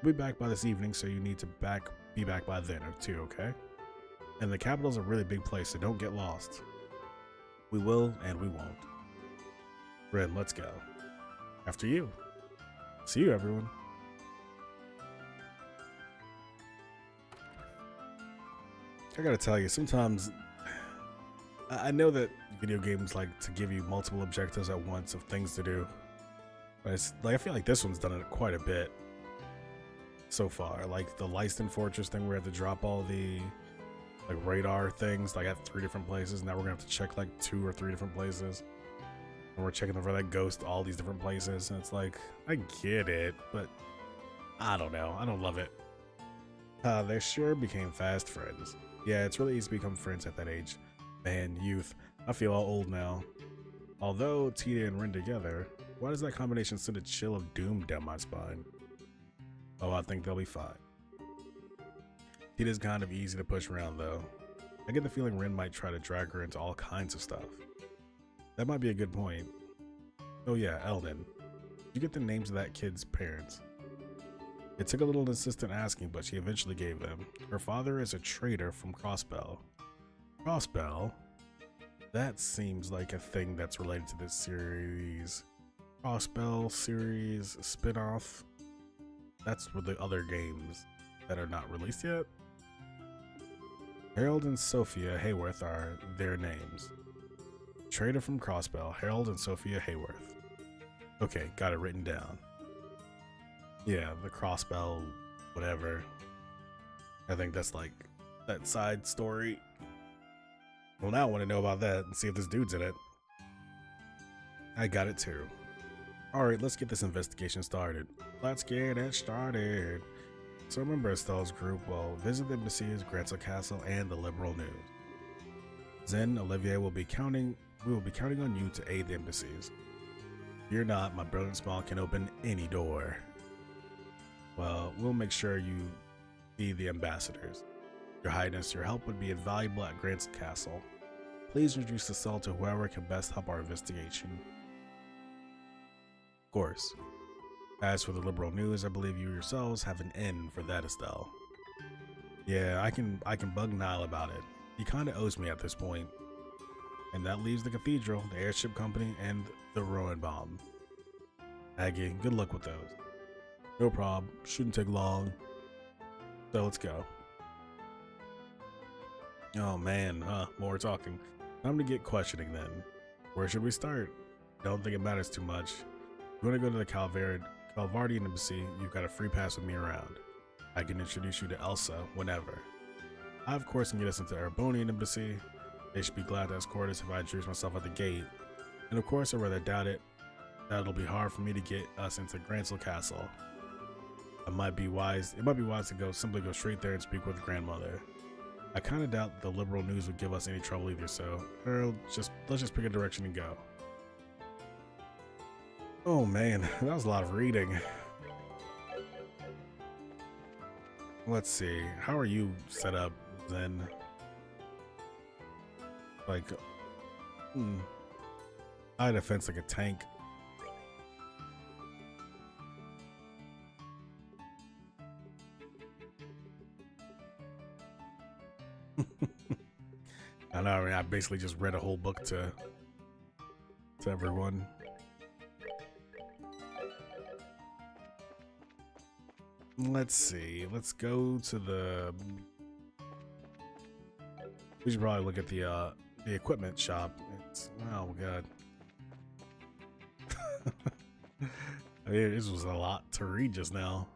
we'll be back by this evening, so you need to be back by then, too, okay? And the capital's a really big place, so don't get lost. We will, and we won't. Ren, let's go. After you. See you, everyone. I gotta tell you, sometimes I know that video games like to give you multiple objectives at once of things to do, but it's like I feel like this one's done it quite a bit. so far. Like the Leiston Fortress thing, we have to drop all the like radar things like at 3 different places. Now we're gonna have to check like 2 or 3 different places. And we're checking for that ghost all these different places. And it's like, I get it, but I don't know. I don't love it. They sure became fast friends. Yeah, it's really easy to become friends at that age. Man, youth. I feel all old now. Although Tita and Rin together, why does that combination send a chill of doom down my spine? Oh, I think they'll be fine. Tita's kind of easy to push around though. I get the feeling Rin might try to drag her into all kinds of stuff. That might be a good point. Oh yeah, Eldon. Did you get the names of that kid's parents? It took a little insistent asking, but she eventually gave them. Her father is a trader from Crossbell. Crossbell? That seems like a thing that's related to this series. Crossbell series spin-off. That's for the other games that are not released yet. Harold and Sophia Hayworth are their names. Trader from Crossbell, Harold and Sophia Hayworth. Okay, got it written down. Yeah, the Crossbell, whatever. I think that's like that side story. Well, now I want to know about that and see if this dude's in it. I got it too. Alright, let's get this investigation started. Let's get it started. So remember Estelle's group will visit the embassies, Grancel Castle, and the Liberal News. Zen, Olivier we will be counting on you to aid the embassies. Fear not, my brilliant smile can open any door. Well, we'll make sure you see the ambassadors. Your Highness, your help would be invaluable at Grancel Castle. Please introduce the cell to whoever can best help our investigation. Of course. As for the Liberal News, I believe you yourselves have an in for that, Estelle. Yeah, I can bug Nile about it. He kinda owes me at this point. And that leaves the Cathedral, the airship company, and the Rowan bomb. Aggie, good luck with those. No prob, shouldn't take long. So let's go. Oh man, more talking. Time to get questioning then. Where should we start? Don't think it matters too much. If you want to go to the Calvardian Embassy, you've got a free pass with me around. I can introduce you to Elsa whenever. I of course can get us into Erebonian Embassy. They should be glad to escort us if I introduce myself at the gate. And of course I rather doubt it. That it'll be hard for me to get us into Grancel Castle. It might be wise to simply go straight there and speak with grandmother. I kinda doubt the Liberal News would give us any trouble either, so let's just pick a direction and go. Oh man, that was a lot of reading. Let's see, how are you set up, Zen? Like, high defense like a tank. I know, I mean, I basically just read a whole book to everyone. Let's see, let's go to the... We should probably look at the equipment shop. It's, oh god. I mean, this was a lot to read just now.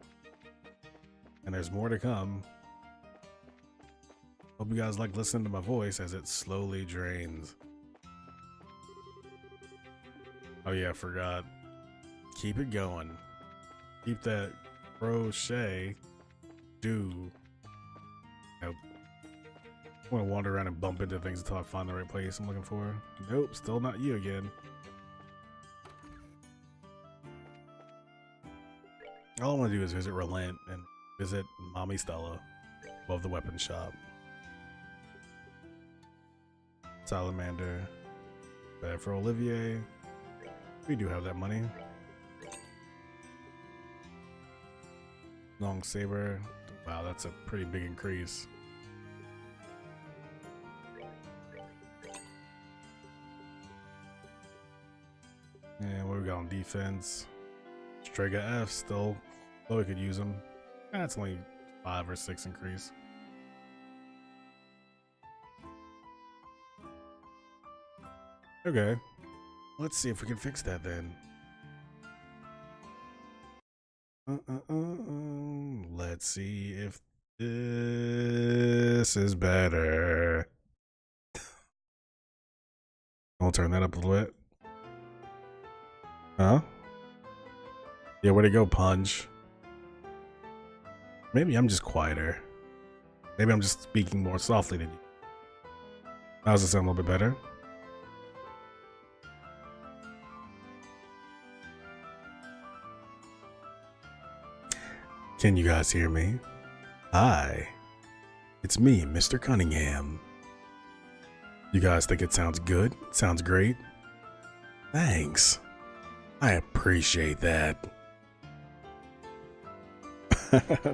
And there's more to come. Hope you guys like listening to my voice as it slowly drains. Oh yeah, I forgot. Keep it going. Keep that crochet. Do. Nope. I want to wander around and bump into things until I find the right place I'm looking for. Nope, still not you again. All I want to do is visit Relent and visit Mommy Stella above the weapon shop. Salamander. Bad for Olivier. We do have that money. Long saber. Wow, that's a pretty big increase. And what we got on defense? Strega F still. Though we could use them. That's only 5 or 6 increase. Okay. Let's see if we can fix that then. Let's see if this is better. I'll turn that up a little bit. Huh? Yeah, where'd it go, Punch? Maybe I'm just quieter. Maybe I'm just speaking more softly than you. Now does it sound a little bit better? Can you guys hear me? Hi, it's me, Mr. Cunningham. You guys think it sounds good? Sounds great? Thanks. I appreciate that.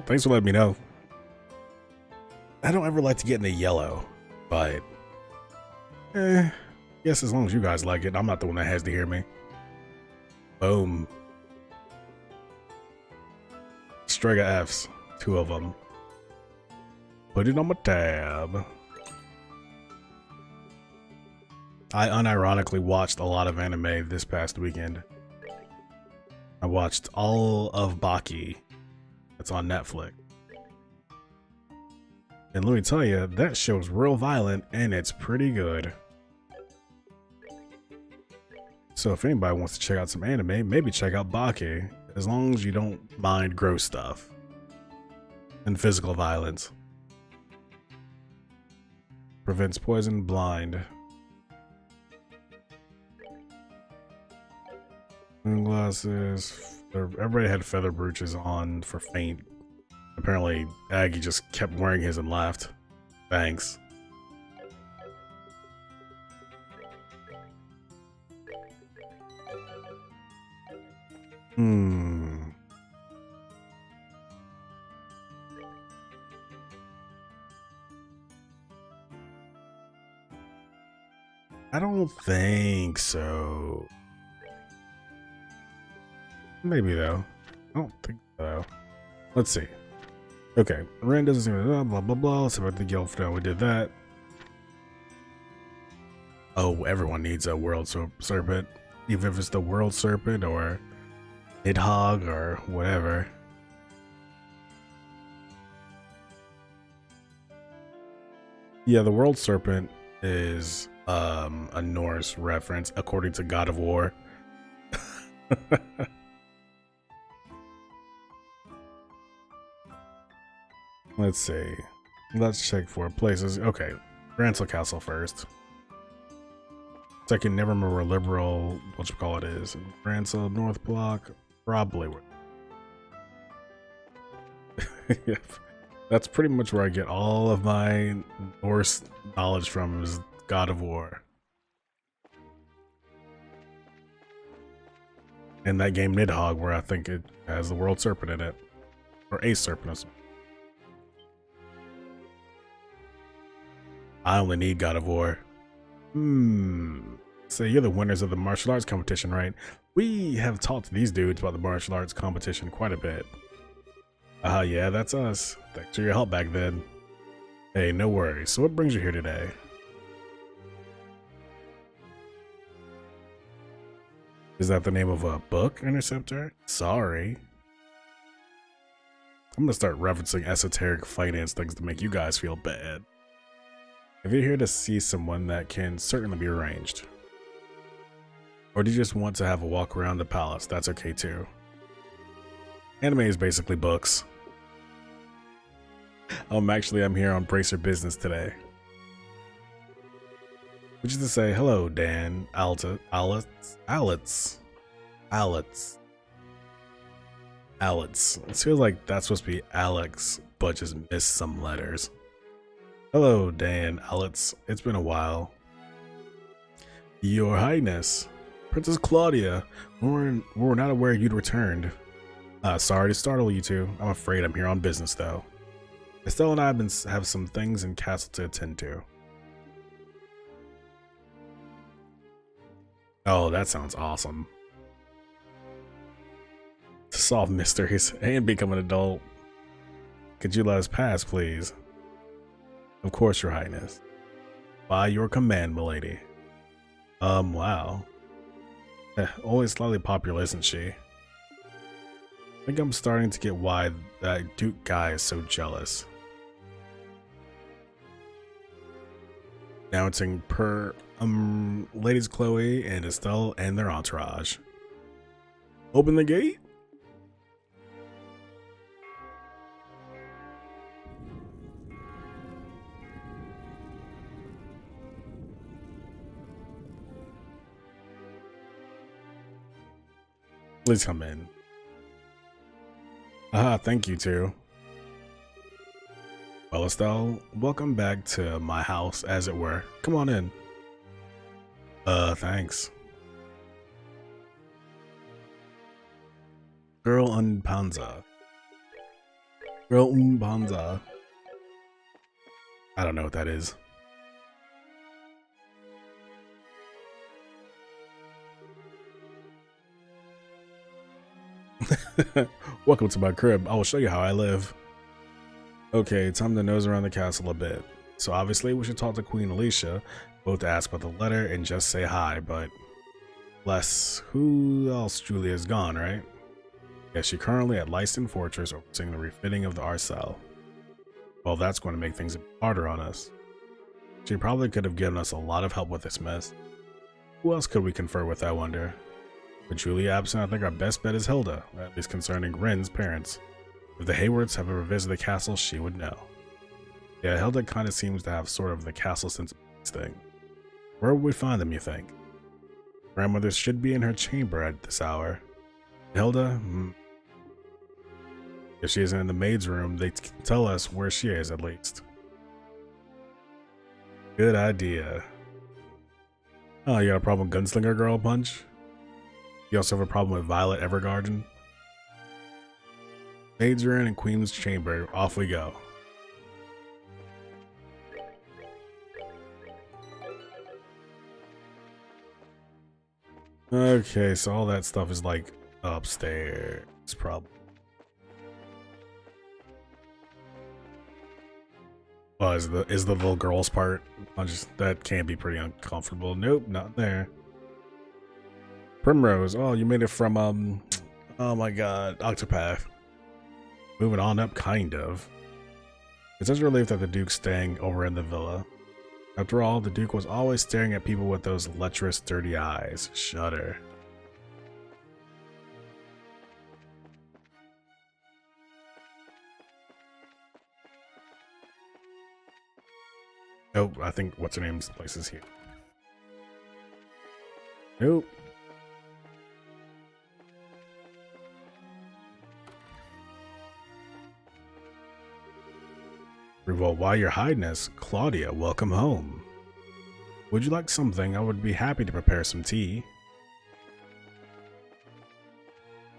Thanks for letting me know. I don't ever like to get in the yellow, but guess as long as you guys like it, I'm not the one that has to hear me. Boom. Strega Fs, 2 of them. Put it on my tab. I unironically watched a lot of anime this past weekend. I watched all of Baki. It's on Netflix. And let me tell you, that show's real violent and it's pretty good. So if anybody wants to check out some anime, maybe check out Baki, as long as you don't mind gross stuff and physical violence. Prevents poison, blind. Sunglasses. Everybody had feather brooches on for faint. Apparently, Aggie just kept wearing his and laughed. Thanks. I don't think so. Maybe though. I don't think so. Let's see. Okay, Ren doesn't seem to blah blah blah. Let's see about the guild for now. We did that. Oh, everyone needs a world serpent, even if it's the world serpent or Nidhogg or whatever. Yeah, the world serpent is a Norse reference according to God of War. Let's see. Let's check for places. Okay, Grancel Castle first. So I can never remember where liberal whatchamacallit is. Grancel, North Block, probably. Yeah, that's pretty much where I get all of my Norse knowledge from, is God of War. And that game Nidhogg, where I think it has the world serpent in it. Or a serpent. I only need God of War. So you're the winners of the martial arts competition, right? We have talked to these dudes about the martial arts competition quite a bit. Yeah, that's us. Thanks for your help back then. Hey, no worries. So what brings you here today? Is that the name of a book, Interceptor? Sorry. I'm gonna start referencing esoteric finance things to make you guys feel bad. If you're here to see someone, that can certainly be arranged. Or do you just want to have a walk around the palace? That's okay too. Anime is basically books. I'm here on Bracer Business today. Which is to say, hello, Dan, Alex. It feels like that's supposed to be Alex, but just missed some letters. Hello, Dan, Alex. It's been a while. Your Highness, Princess Claudia, we were not aware you'd returned. Sorry to startle you two. I'm afraid I'm here on business, though. Estelle and I have some things in Castle to attend to. Oh, that sounds awesome. To solve mysteries and become an adult. Could you let us pass, please? Of course, Your Highness. By your command, milady. Wow. Only slightly popular, isn't she? I think I'm starting to get why that Duke guy is so jealous. Announcing per Ladies Chloe and Estelle and their entourage. Open the gate. Please come in. Thank you too. Well, Estelle, welcome back to my house, as it were. Come on in. Thanks. Girl Unpanza. Girl Unpanza. I don't know what that is. Welcome to my crib. I will show you how I live. Okay, time to nose around the castle a bit. So obviously we should talk to Queen Alicia, both to ask about the letter and just say hi, but less who else Julia's gone, right? Yeah, she's currently at Lyston Fortress overseeing the refitting of the Arcel. Well, that's going to make things harder on us. She probably could have given us a lot of help with this mess. Who else could we confer with, I wonder? With Julia absent, I think our best bet is Hilda, at least concerning Rin's parents. If the Haywards have ever visited the castle, she would know. Yeah, Hilda kind of seems to have sort of the castle sense thing. Where would we find them, you think? Grandmother should be in her chamber at this hour. Hilda? If she isn't in the maid's room, they can tell us where she is at least. Good idea. Oh, you got a problem with Gunslinger Girl Punch? You also have a problem with Violet Evergarden? Maids are in Queen's chamber. Off we go. Okay, so all that stuff is like upstairs, probably. Oh, is the little girl's part? That can be pretty uncomfortable. Nope, not there. Primrose. Oh, you made it from oh my god, Octopath. Moving on up, kind of. It's such a relief that the Duke's staying over in the villa. After all, the Duke was always staring at people with those lecherous, dirty eyes. Shudder. Oh, I think what's her name's place is here. Nope. Well, why your highness, Claudia, welcome home. Would you like something? I would be happy to prepare some tea.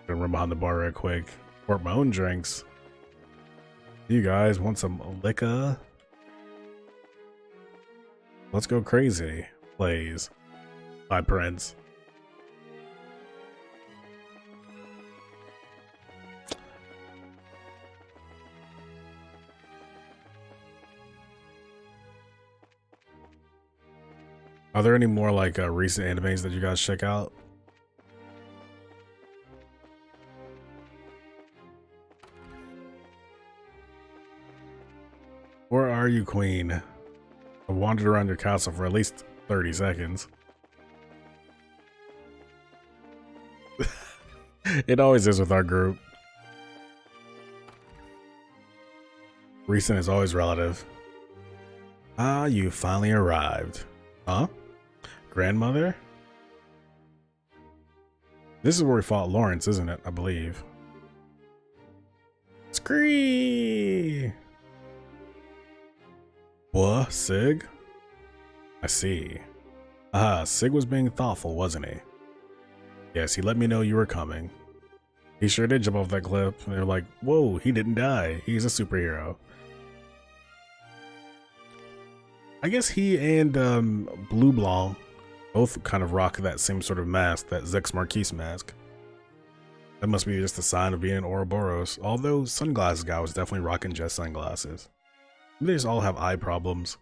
Gonna run behind the bar real quick. Pour my own drinks. You guys want some liquor? Let's go crazy, please. Bye, Prince. Are there any more like recent animes that you guys check out? Where are you, Queen? I wandered around your castle for at least 30 seconds. It always is with our group. Recent is always relative. Ah, you finally arrived. Huh? Grandmother? This is where we fought Lawrence, isn't it? I believe. Scree! What? Sig? I see. Ah, Sig was being thoughtful, wasn't he? Yes, he let me know you were coming. He sure did jump off that cliff, and they're like, whoa, he didn't die. He's a superhero. I guess he and Blue Blanc both kind of rock that same sort of mask, that Zex Marquise mask. That must be just a sign of being an Ouroboros, although Sunglasses Guy was definitely rocking just sunglasses. They just all have eye problems.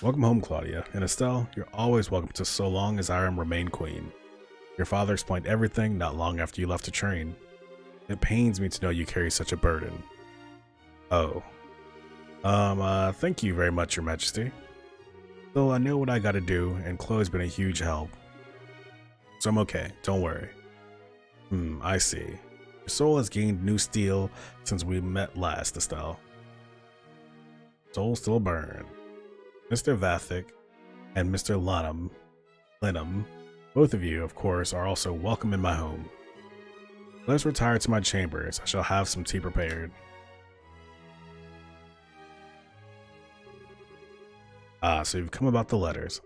Welcome home, Claudia. And Estelle, you're always welcome to so long as I remain queen. Your father explained everything not long after you left to train. It pains me to know you carry such a burden. Oh. Thank you very much, Your Majesty. Though I know what I gotta do, and Chloe's been a huge help. So I'm okay, don't worry. I see. Your soul has gained new steel since we met last, Estelle. Soul still burn. Mr. Vathic and Mr. Lenham, both of you, of course, are also welcome in my home. Let's retire to my chambers. I shall have some tea prepared. Ah, so you've come about the letters.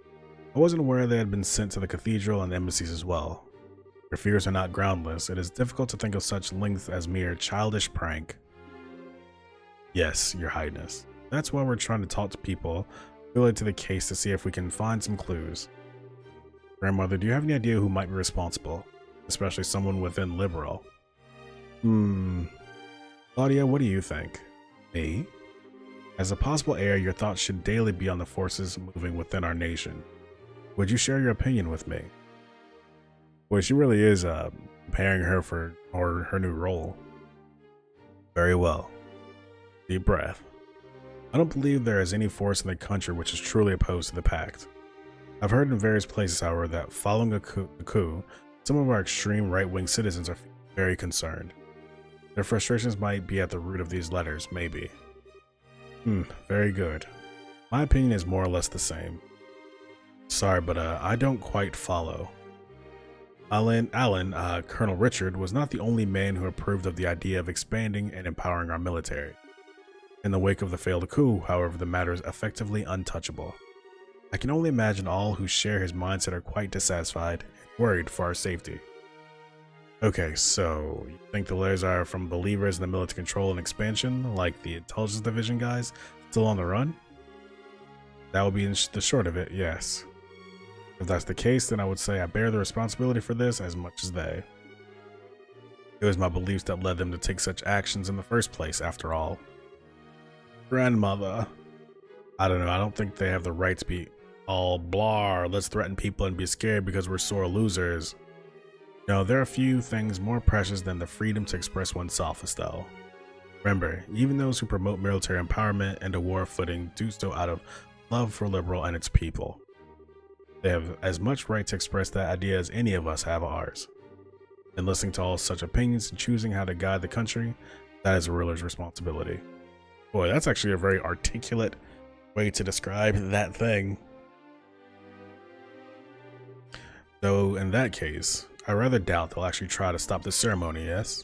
I wasn't aware they had been sent to the cathedral and embassies as well. Your fears are not groundless. It is difficult to think of such length as mere childish prank. Yes, Your Highness. That's why we're trying to talk to people related to the case to see if we can find some clues. Grandmother, do you have any idea who might be responsible? Especially someone within Liberal. Claudia, what do you think? Me? As a possible heir, your thoughts should daily be on the forces moving within our nation. Would you share your opinion with me? Well, she really is preparing her for her new role. Very well. Deep breath. I don't believe there is any force in the country which is truly opposed to the pact. I've heard in various places, however, that following a coup, some of our extreme right-wing citizens are very concerned. Their frustrations might be at the root of these letters, maybe. Very good. My opinion is more or less the same. Sorry, but I don't quite follow. Colonel Richard was not the only man who approved of the idea of expanding and empowering our military. In the wake of the failed coup, however, the matter is effectively untouchable. I can only imagine all who share his mindset are quite dissatisfied and worried for our safety. Okay, so you think the letters are from believers in the military control and expansion, like the intelligence division guys, still on the run? That would be the short of it, yes. If that's the case, then I would say I bear the responsibility for this as much as they. It was my beliefs that led them to take such actions in the first place, after all. Grandmother. I don't know, I don't think they have the right to be all blah, let's threaten people and be scared because we're sore losers. No, there are few things more precious than the freedom to express oneself, Estelle. Remember, even those who promote military empowerment and a war footing do so out of love for Liberal and its people. They have as much right to express that idea as any of us have ours. And listening to all such opinions and choosing how to guide the country, that is a ruler's responsibility. Boy, that's actually a very articulate way to describe that thing. Though in that case, I rather doubt they'll actually try to stop the ceremony, yes?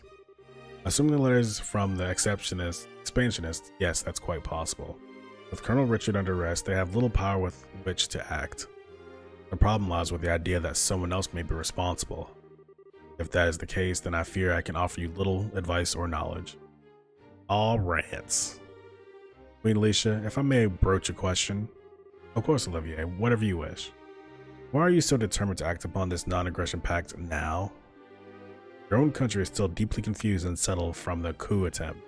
Assuming the letters from the expansionists, yes, that's quite possible. With Colonel Richard under arrest, they have little power with which to act. The problem lies with the idea that someone else may be responsible. If that is the case, then I fear I can offer you little advice or knowledge. All rants. Queen Alicia, if I may broach a question. Of course, Olivier, whatever you wish. Why are you so determined to act upon this non-aggression pact now? Your own country is still deeply confused and unsettled from the coup attempt.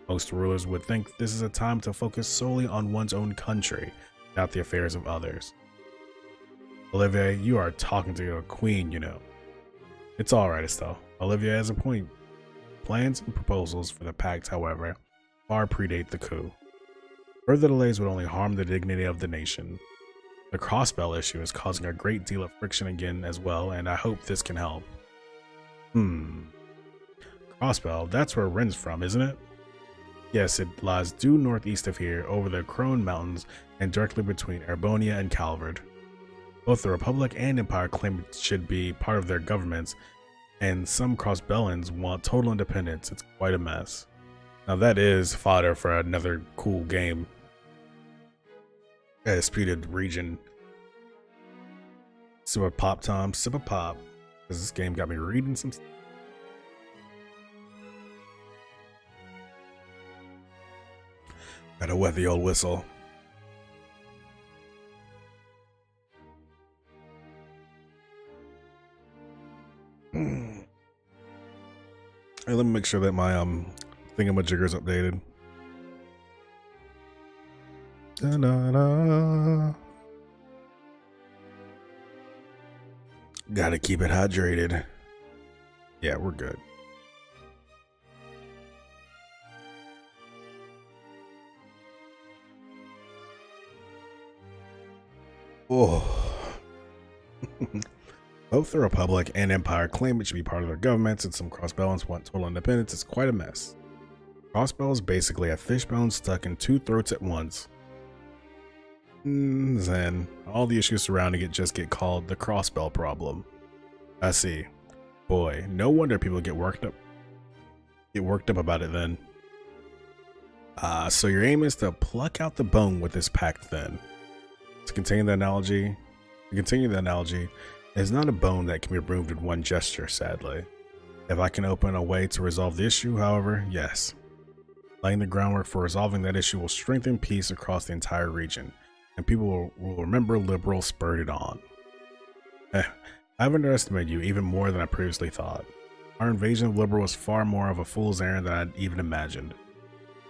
Most rulers would think this is a time to focus solely on one's own country, not the affairs of others. Olivier, you are talking to your queen, you know. It's alright, Estelle. Olivier has a point. Plans and proposals for the pact, however, far predate the coup. Further delays would only harm the dignity of the nation. The crossbell issue is causing a great deal of friction again as well, and I hope this can help. Crossbell, that's where Ren's from, isn't it? Yes, it lies due northeast of here, over the Crone Mountains, and directly between Erbonia and Calvard. Both the Republic and Empire claim it should be part of their governments, and some Crossbellans want total independence. It's quite a mess. Now that is fodder for another cool game. A disputed region. Sip of pop, Tom. Sip of pop. Because this game got me reading some stuff. Gotta wet the old whistle. Hey, let me make sure that my thingamajigger's updated. Da-da-da. Gotta keep it hydrated. Yeah, we're good. Oh. Both the Republic and Empire claim it should be part of their governments, and some crossbones want total independence. It's quite a mess. Crossbow is basically a fishbone stuck in two throats at once. Then all the issues surrounding it just get called the crossbow problem. I see. Boy, no wonder people get worked up about it then. So your aim is to pluck out the bone with this pact then. To continue the analogy, it's not a bone that can be removed in one gesture, sadly. If I can open a way to resolve the issue, however, yes. Laying the groundwork for resolving that issue will strengthen peace across the entire region, and people will remember Liberal spurred it on. I've underestimated you even more than I previously thought. Our invasion of Liberal was far more of a fool's errand than I'd even imagined.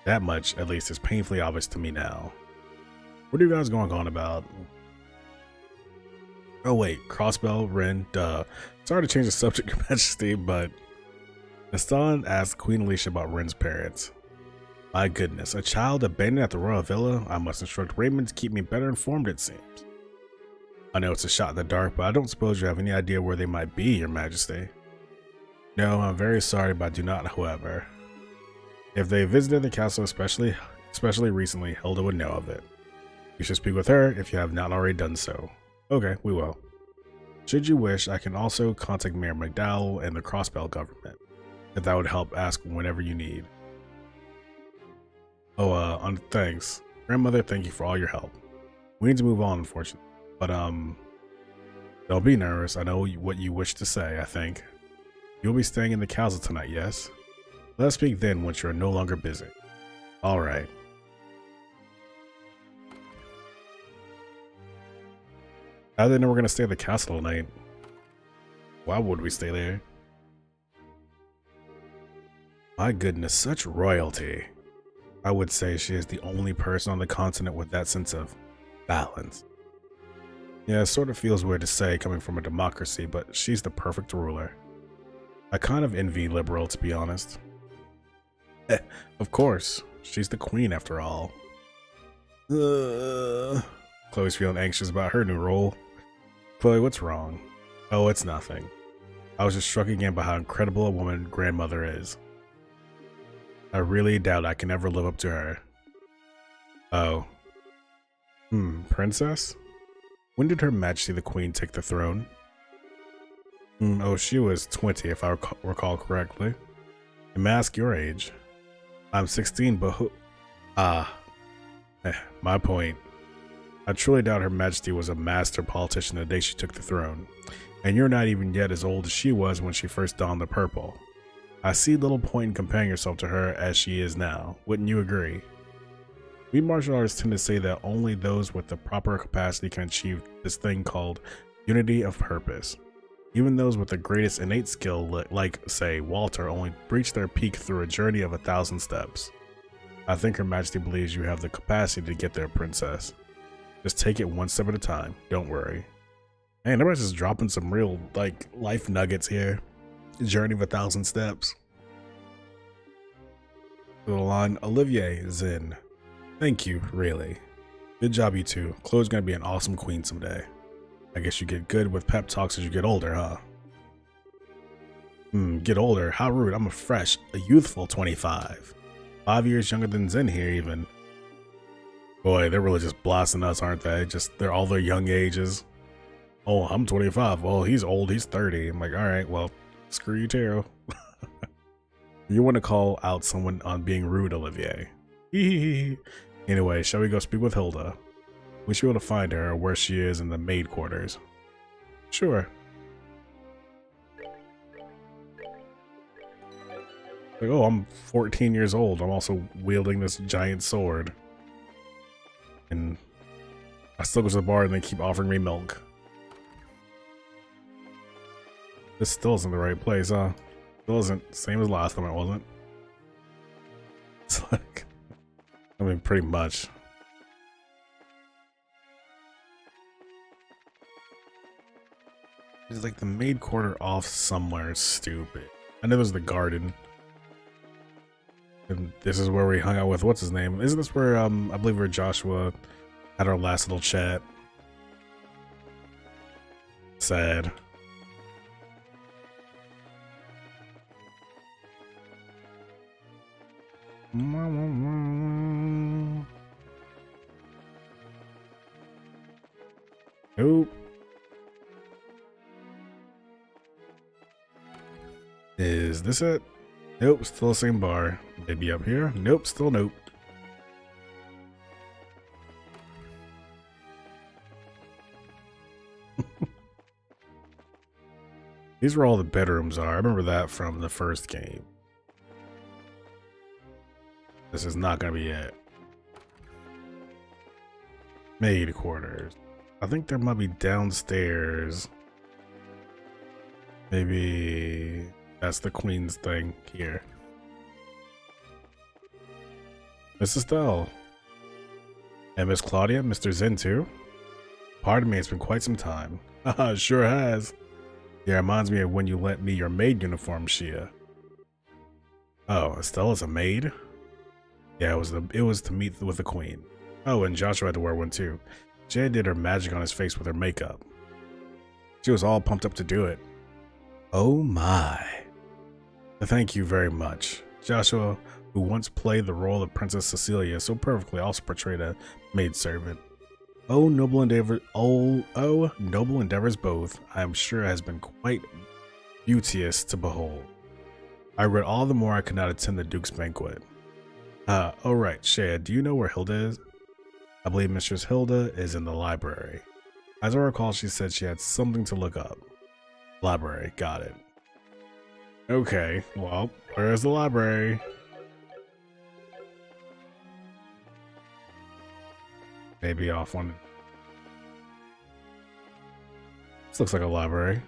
That much, at least, is painfully obvious to me now. What are you guys going on about? Oh wait, Crossbow, Ren, duh. Sorry to change the subject, Your Majesty, but Nastan asked Queen Alicia about Ren's parents. My goodness, a child abandoned at the royal villa? I must instruct Raymond to keep me better informed, it seems. I know it's a shot in the dark, but I don't suppose you have any idea where they might be, Your Majesty. No, I'm very sorry, but I do not, however. If they visited the castle, especially recently, Hilda would know of it. You should speak with her if you have not already done so. Okay, we will. Should you wish, I can also contact Mayor McDowell and the Crossbell government. If that would help, ask whenever you need. Oh, thanks. Grandmother, thank you for all your help. We need to move on, unfortunately. But, don't be nervous. I know what you wish to say, I think. You'll be staying in the castle tonight, yes? Let's speak then once you're no longer busy. Alright. How did they know we're gonna stay at the castle tonight? Why would we stay there? My goodness, such royalty. I would say she is the only person on the continent with that sense of balance. Yeah, it sort of feels weird to say coming from a democracy, but she's the perfect ruler. I kind of envy Liberal, to be honest. Of course, she's the queen after all. Chloe's feeling anxious about her new role. Chloe, what's wrong? Oh, it's nothing. I was just struck again by how incredible a woman grandmother is. I really doubt I can ever live up to her. Oh. Princess? When did Her Majesty the Queen take the throne? Oh, she was 20 if I recall correctly. And may I ask your age? I'm 16, but who? My point. I truly doubt Her Majesty was a master politician the day she took the throne. And you're not even yet as old as she was when she first donned the purple. I see little point in comparing yourself to her as she is now. Wouldn't you agree? We martial artists tend to say that only those with the proper capacity can achieve this thing called unity of purpose. Even those with the greatest innate skill, like, say, Walter, only reach their peak through a journey of 1,000 steps. I think Her Majesty believes you have the capacity to get there, Princess. Just take it one step at a time. Don't worry. Man, everybody's just dropping some real, life nuggets here. Journey of 1,000 steps. Little line, Olivier Zinn. Thank you, really. Good job, you two. Chloe's gonna be an awesome queen someday. I guess you get good with pep talks as you get older, huh? Get older? How rude. I'm a youthful 25. 5 years younger than Zinn here, even. Boy, they're really just blasting us, aren't they? They're all their young ages. Oh, I'm 25. Well, he's old. He's 30. I'm like, alright, well, screw you too. You want to call out someone on being rude, Olivier. Anyway, shall we go speak with Hilda? We should be able to find her where she is in the maid quarters. Sure. Like, oh, I'm 14 years old. I'm also wielding this giant sword. And I still go to the bar and they keep offering me milk. This still isn't the right place, huh? Still isn't. Same as last time, it wasn't. It's like, I mean, pretty much. It's like the maid quarter off somewhere stupid. I know there's the garden. And this is where we hung out with, what's his name? Isn't this where, I believe where Joshua had our last little chat? Sad. Nope. Is this it? Nope, still the same bar. Maybe up here? Nope, still nope. These were all the bedrooms are. I remember that from the first game. This is not gonna be it. Maid quarters. I think there might be downstairs. Maybe that's the queen's thing here. Miss Estelle. And Miss Claudia, Mr. Zen too. Pardon me, it's been quite some time. Haha, sure has. Yeah, reminds me of when you lent me your maid uniform, Shia. Oh, Estella's a maid? Yeah, it was to meet with the queen. Oh, and Joshua had to wear one too. Jay did her magic on his face with her makeup. She was all pumped up to do it. Oh my. Thank you very much. Joshua, who once played the role of Princess Cecilia so perfectly, also portrayed a maidservant. Oh, noble endeavors both, I am sure has been quite beauteous to behold. I regret all the more I could not attend the Duke's banquet. Oh right, Shea, do you know where Hilda is? I believe Mistress Hilda is in the library. As I recall, she said she had something to look up. Library, got it. Okay, well, where's the library? Maybe off one. This looks like a library.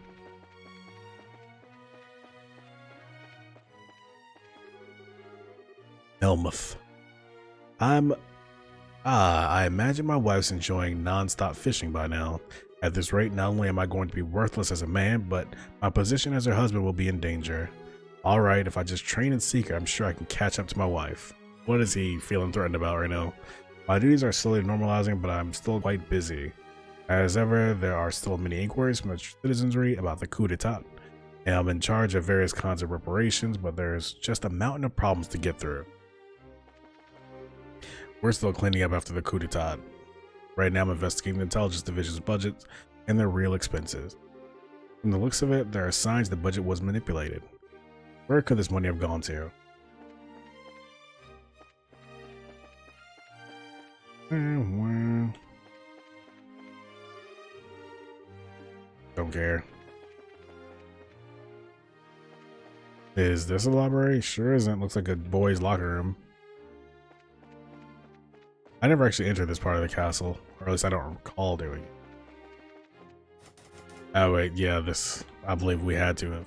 Elmuth. I imagine my wife's enjoying non-stop fishing by now. At this rate, not only am I going to be worthless as a man, but my position as her husband will be in danger. Alright, if I just train and seek her, I'm sure I can catch up to my wife. What is he feeling threatened about right now? My duties are slowly normalizing, but I'm still quite busy. As ever, there are still many inquiries from the citizenry about the coup d'etat, and I'm in charge of various kinds of reparations, but there's just a mountain of problems to get through. We're still cleaning up after the coup d'etat. Right now I'm investigating the intelligence division's budget and their real expenses. From the looks of it, there are signs the budget was manipulated. Where could this money have gone to? Don't care. Is this a library? Sure isn't. Looks like a boys' locker room. I never actually entered this part of the castle, or at least I don't recall doing it. Oh wait, yeah, this, I believe we had to have.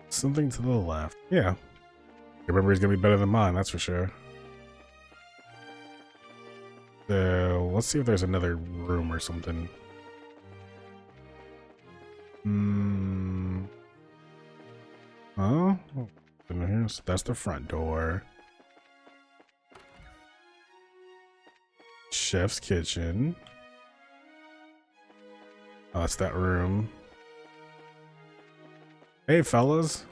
Something to the left. Yeah. Your memory's gonna be better than mine, that's for sure. So, let's see if there's another room or something. Oh. So that's the front door. Chef's kitchen. Oh, that's that room. Hey fellas,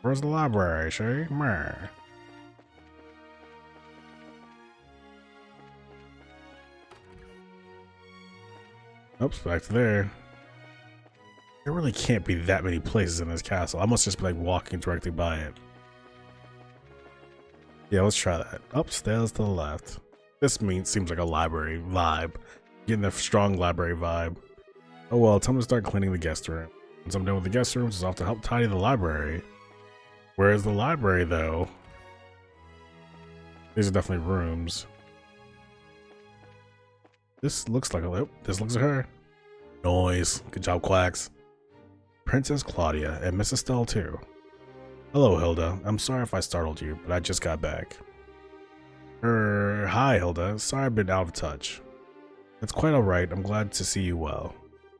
where's the library, Shay? Meh. Oops, back to there. There really can't be that many places in this castle. I must just be like walking directly by it. Yeah, let's try that. Upstairs to the left. This seems like a library vibe. Getting a strong library vibe. Oh well, time to start cleaning the guest room. Once I'm done with the guest rooms, it's off to help tidy the library. Where's the library though? These are definitely rooms. This looks like this looks like her. Noise. Good job, Quacks. Princess Claudia and Miss Estelle too. Hello, Hilda. I'm sorry if I startled you, but I just got back. Hi, Hilda. Sorry I've been out of touch. It's quite alright. I'm glad to see you well.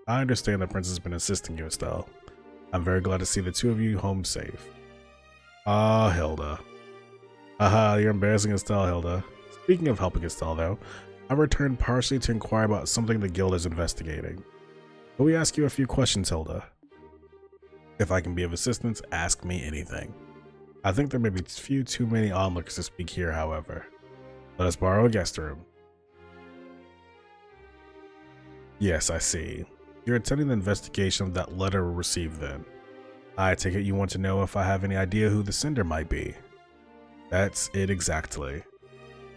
I understand the princess has been assisting you, Estelle. I'm very glad to see the two of you home safe. Ah, Hilda. Haha, you're embarrassing Estelle, Hilda. Speaking of helping Estelle, though, I returned partially to inquire about something the guild is investigating. Will we ask you a few questions, Hilda? If I can be of assistance, ask me anything. I think there may be too many onlookers to speak here, however. Let us borrow a guest room. Yes, I see. You're attending the investigation of that letter we received then. I take it you want to know if I have any idea who the sender might be. That's it exactly.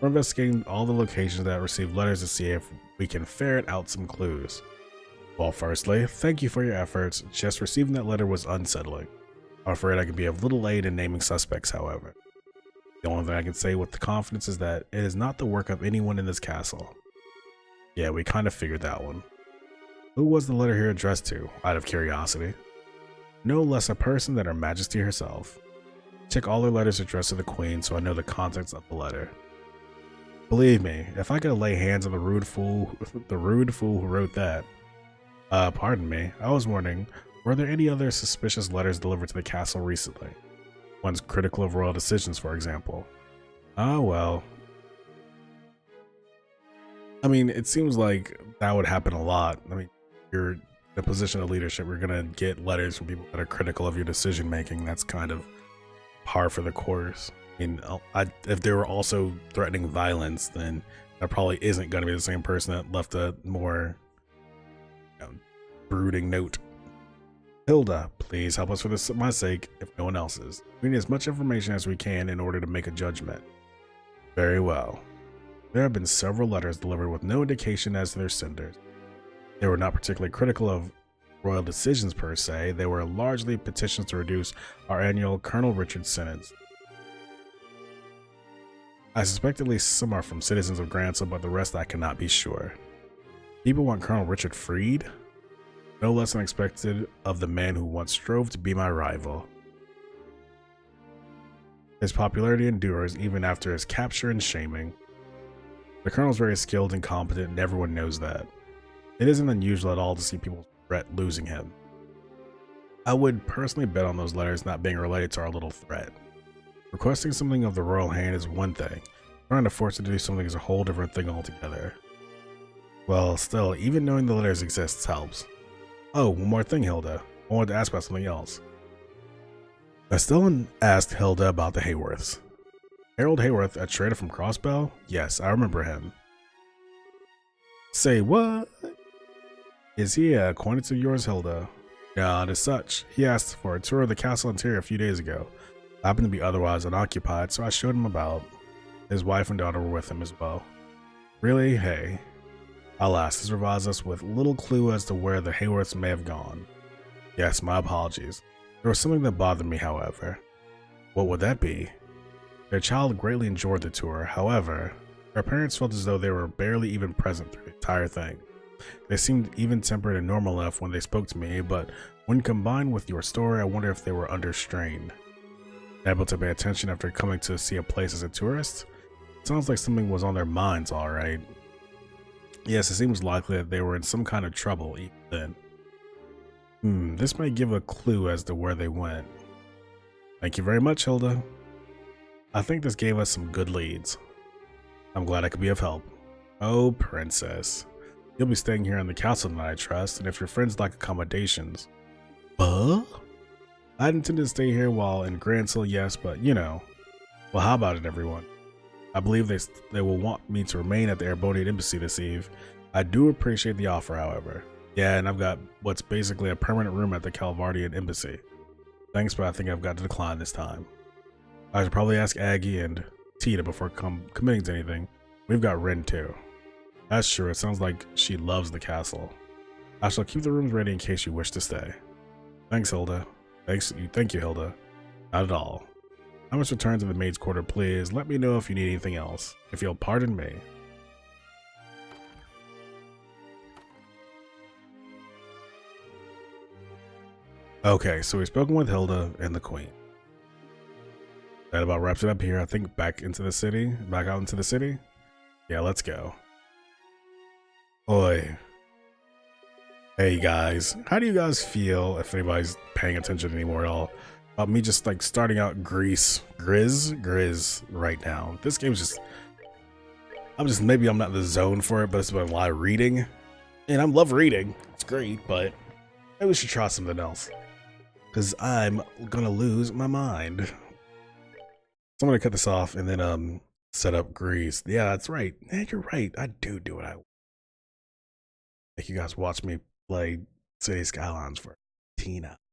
We're investigating all the locations that received letters to see if we can ferret out some clues. Well, firstly, thank you for your efforts. Just receiving that letter was unsettling. I'm afraid I can be of little aid in naming suspects, however. The only thing I can say with confidence is that it is not the work of anyone in this castle. Yeah, we kind of figured that one. Who was the letter here addressed to, out of curiosity? No less a person than Her Majesty herself. Check all their letters addressed to the Queen so I know the contents of the letter. Believe me, if I could lay hands on the rude fool who wrote that. Pardon me, I was wondering, were there any other suspicious letters delivered to the castle recently? Ones critical of royal decisions, for example. Ah, well. I mean, it seems like that would happen a lot. I mean, you're in a position of leadership, you're gonna get letters from people that are critical of your decision making. That's kind of par for the course. I mean, if they were also threatening violence, then that probably isn't going to be the same person that left a more brooding note. Hilda, please help us for my sake, if no one else's. We need as much information as we can in order to make a judgment. Very well. There have been several letters delivered with no indication as to their senders. They were not particularly critical of royal decisions per se. They were largely petitions to reduce our annual Colonel Richard sentence. I suspect at least some are from citizens of Grantham, but the rest I cannot be sure. People want Colonel Richard freed? No less unexpected of the man who once strove to be my rival. His popularity endures even after his capture and shaming. The Colonel's very skilled and competent, and everyone knows that. It isn't unusual at all to see people regret losing him. I would personally bet on those letters not being related to our little threat. Requesting something of the royal hand is one thing. Trying to force it to do something is a whole different thing altogether. Well, still, even knowing the letters exist helps. Oh, one more thing, Hilda. I wanted to ask about something else. I still asked Hilda about the Hayworths. Harold Hayworth, a trader from Crossbell? Yes, I remember him. Say what? Is he a acquaintance of yours, Hilda? Not as such. He asked for a tour of the castle interior a few days ago. I happened to be otherwise unoccupied, so I showed him about. His wife and daughter were with him as well. Really? Hey. Alas, this provides us with little clue as to where the Hayworths may have gone. Yes, my apologies. There was something that bothered me, however. What would that be? Their child greatly enjoyed the tour, however, their parents felt as though they were barely even present through the entire thing. They seemed even-tempered and normal enough when they spoke to me, but when combined with your story, I wonder if they were under strain. Able to pay attention after coming to see a place as a tourist? It sounds like something was on their minds, alright. Yes, it seems likely that they were in some kind of trouble even then. This might give a clue as to where they went. Thank you very much, Hilda. I think this gave us some good leads. I'm glad I could be of help. Oh, princess. You'll be staying here in the castle tonight, I trust, and if your friends like accommodations. I intended to stay here while in Grantham, yes, but you know. Well, how about it, everyone? I believe they will want me to remain at the Airbonian embassy this eve. I do appreciate the offer, however. Yeah, and I've got what's basically a permanent room at the Calvardian embassy. Thanks, but I think I've got to decline this time. I should probably ask Aggie and Tita before committing to anything. We've got Ren too. That's true, it sounds like she loves the castle. I shall keep the rooms ready in case you wish to stay. Thanks, Hilda. Thank you, Hilda. Not at all. I must return to the maid's quarter, please. Let me know if you need anything else. If you'll pardon me. Okay, so we've spoken with Hilda and the Queen. That about wraps it up here. I think back out into the city. Yeah, let's go. Oi. Hey guys, how do you guys feel, if anybody's paying attention anymore at all, about me just like starting out Grizz right now? This game's just, maybe I'm not in the zone for it, but it's been a lot of reading. And I love reading. It's great, but maybe we should try something else. Because I'm gonna lose my mind. So I'm gonna cut this off and then set up Grease. Yeah, that's right. Yeah, you're right. I do what I make you guys watch me play City Skylines for 18 hours.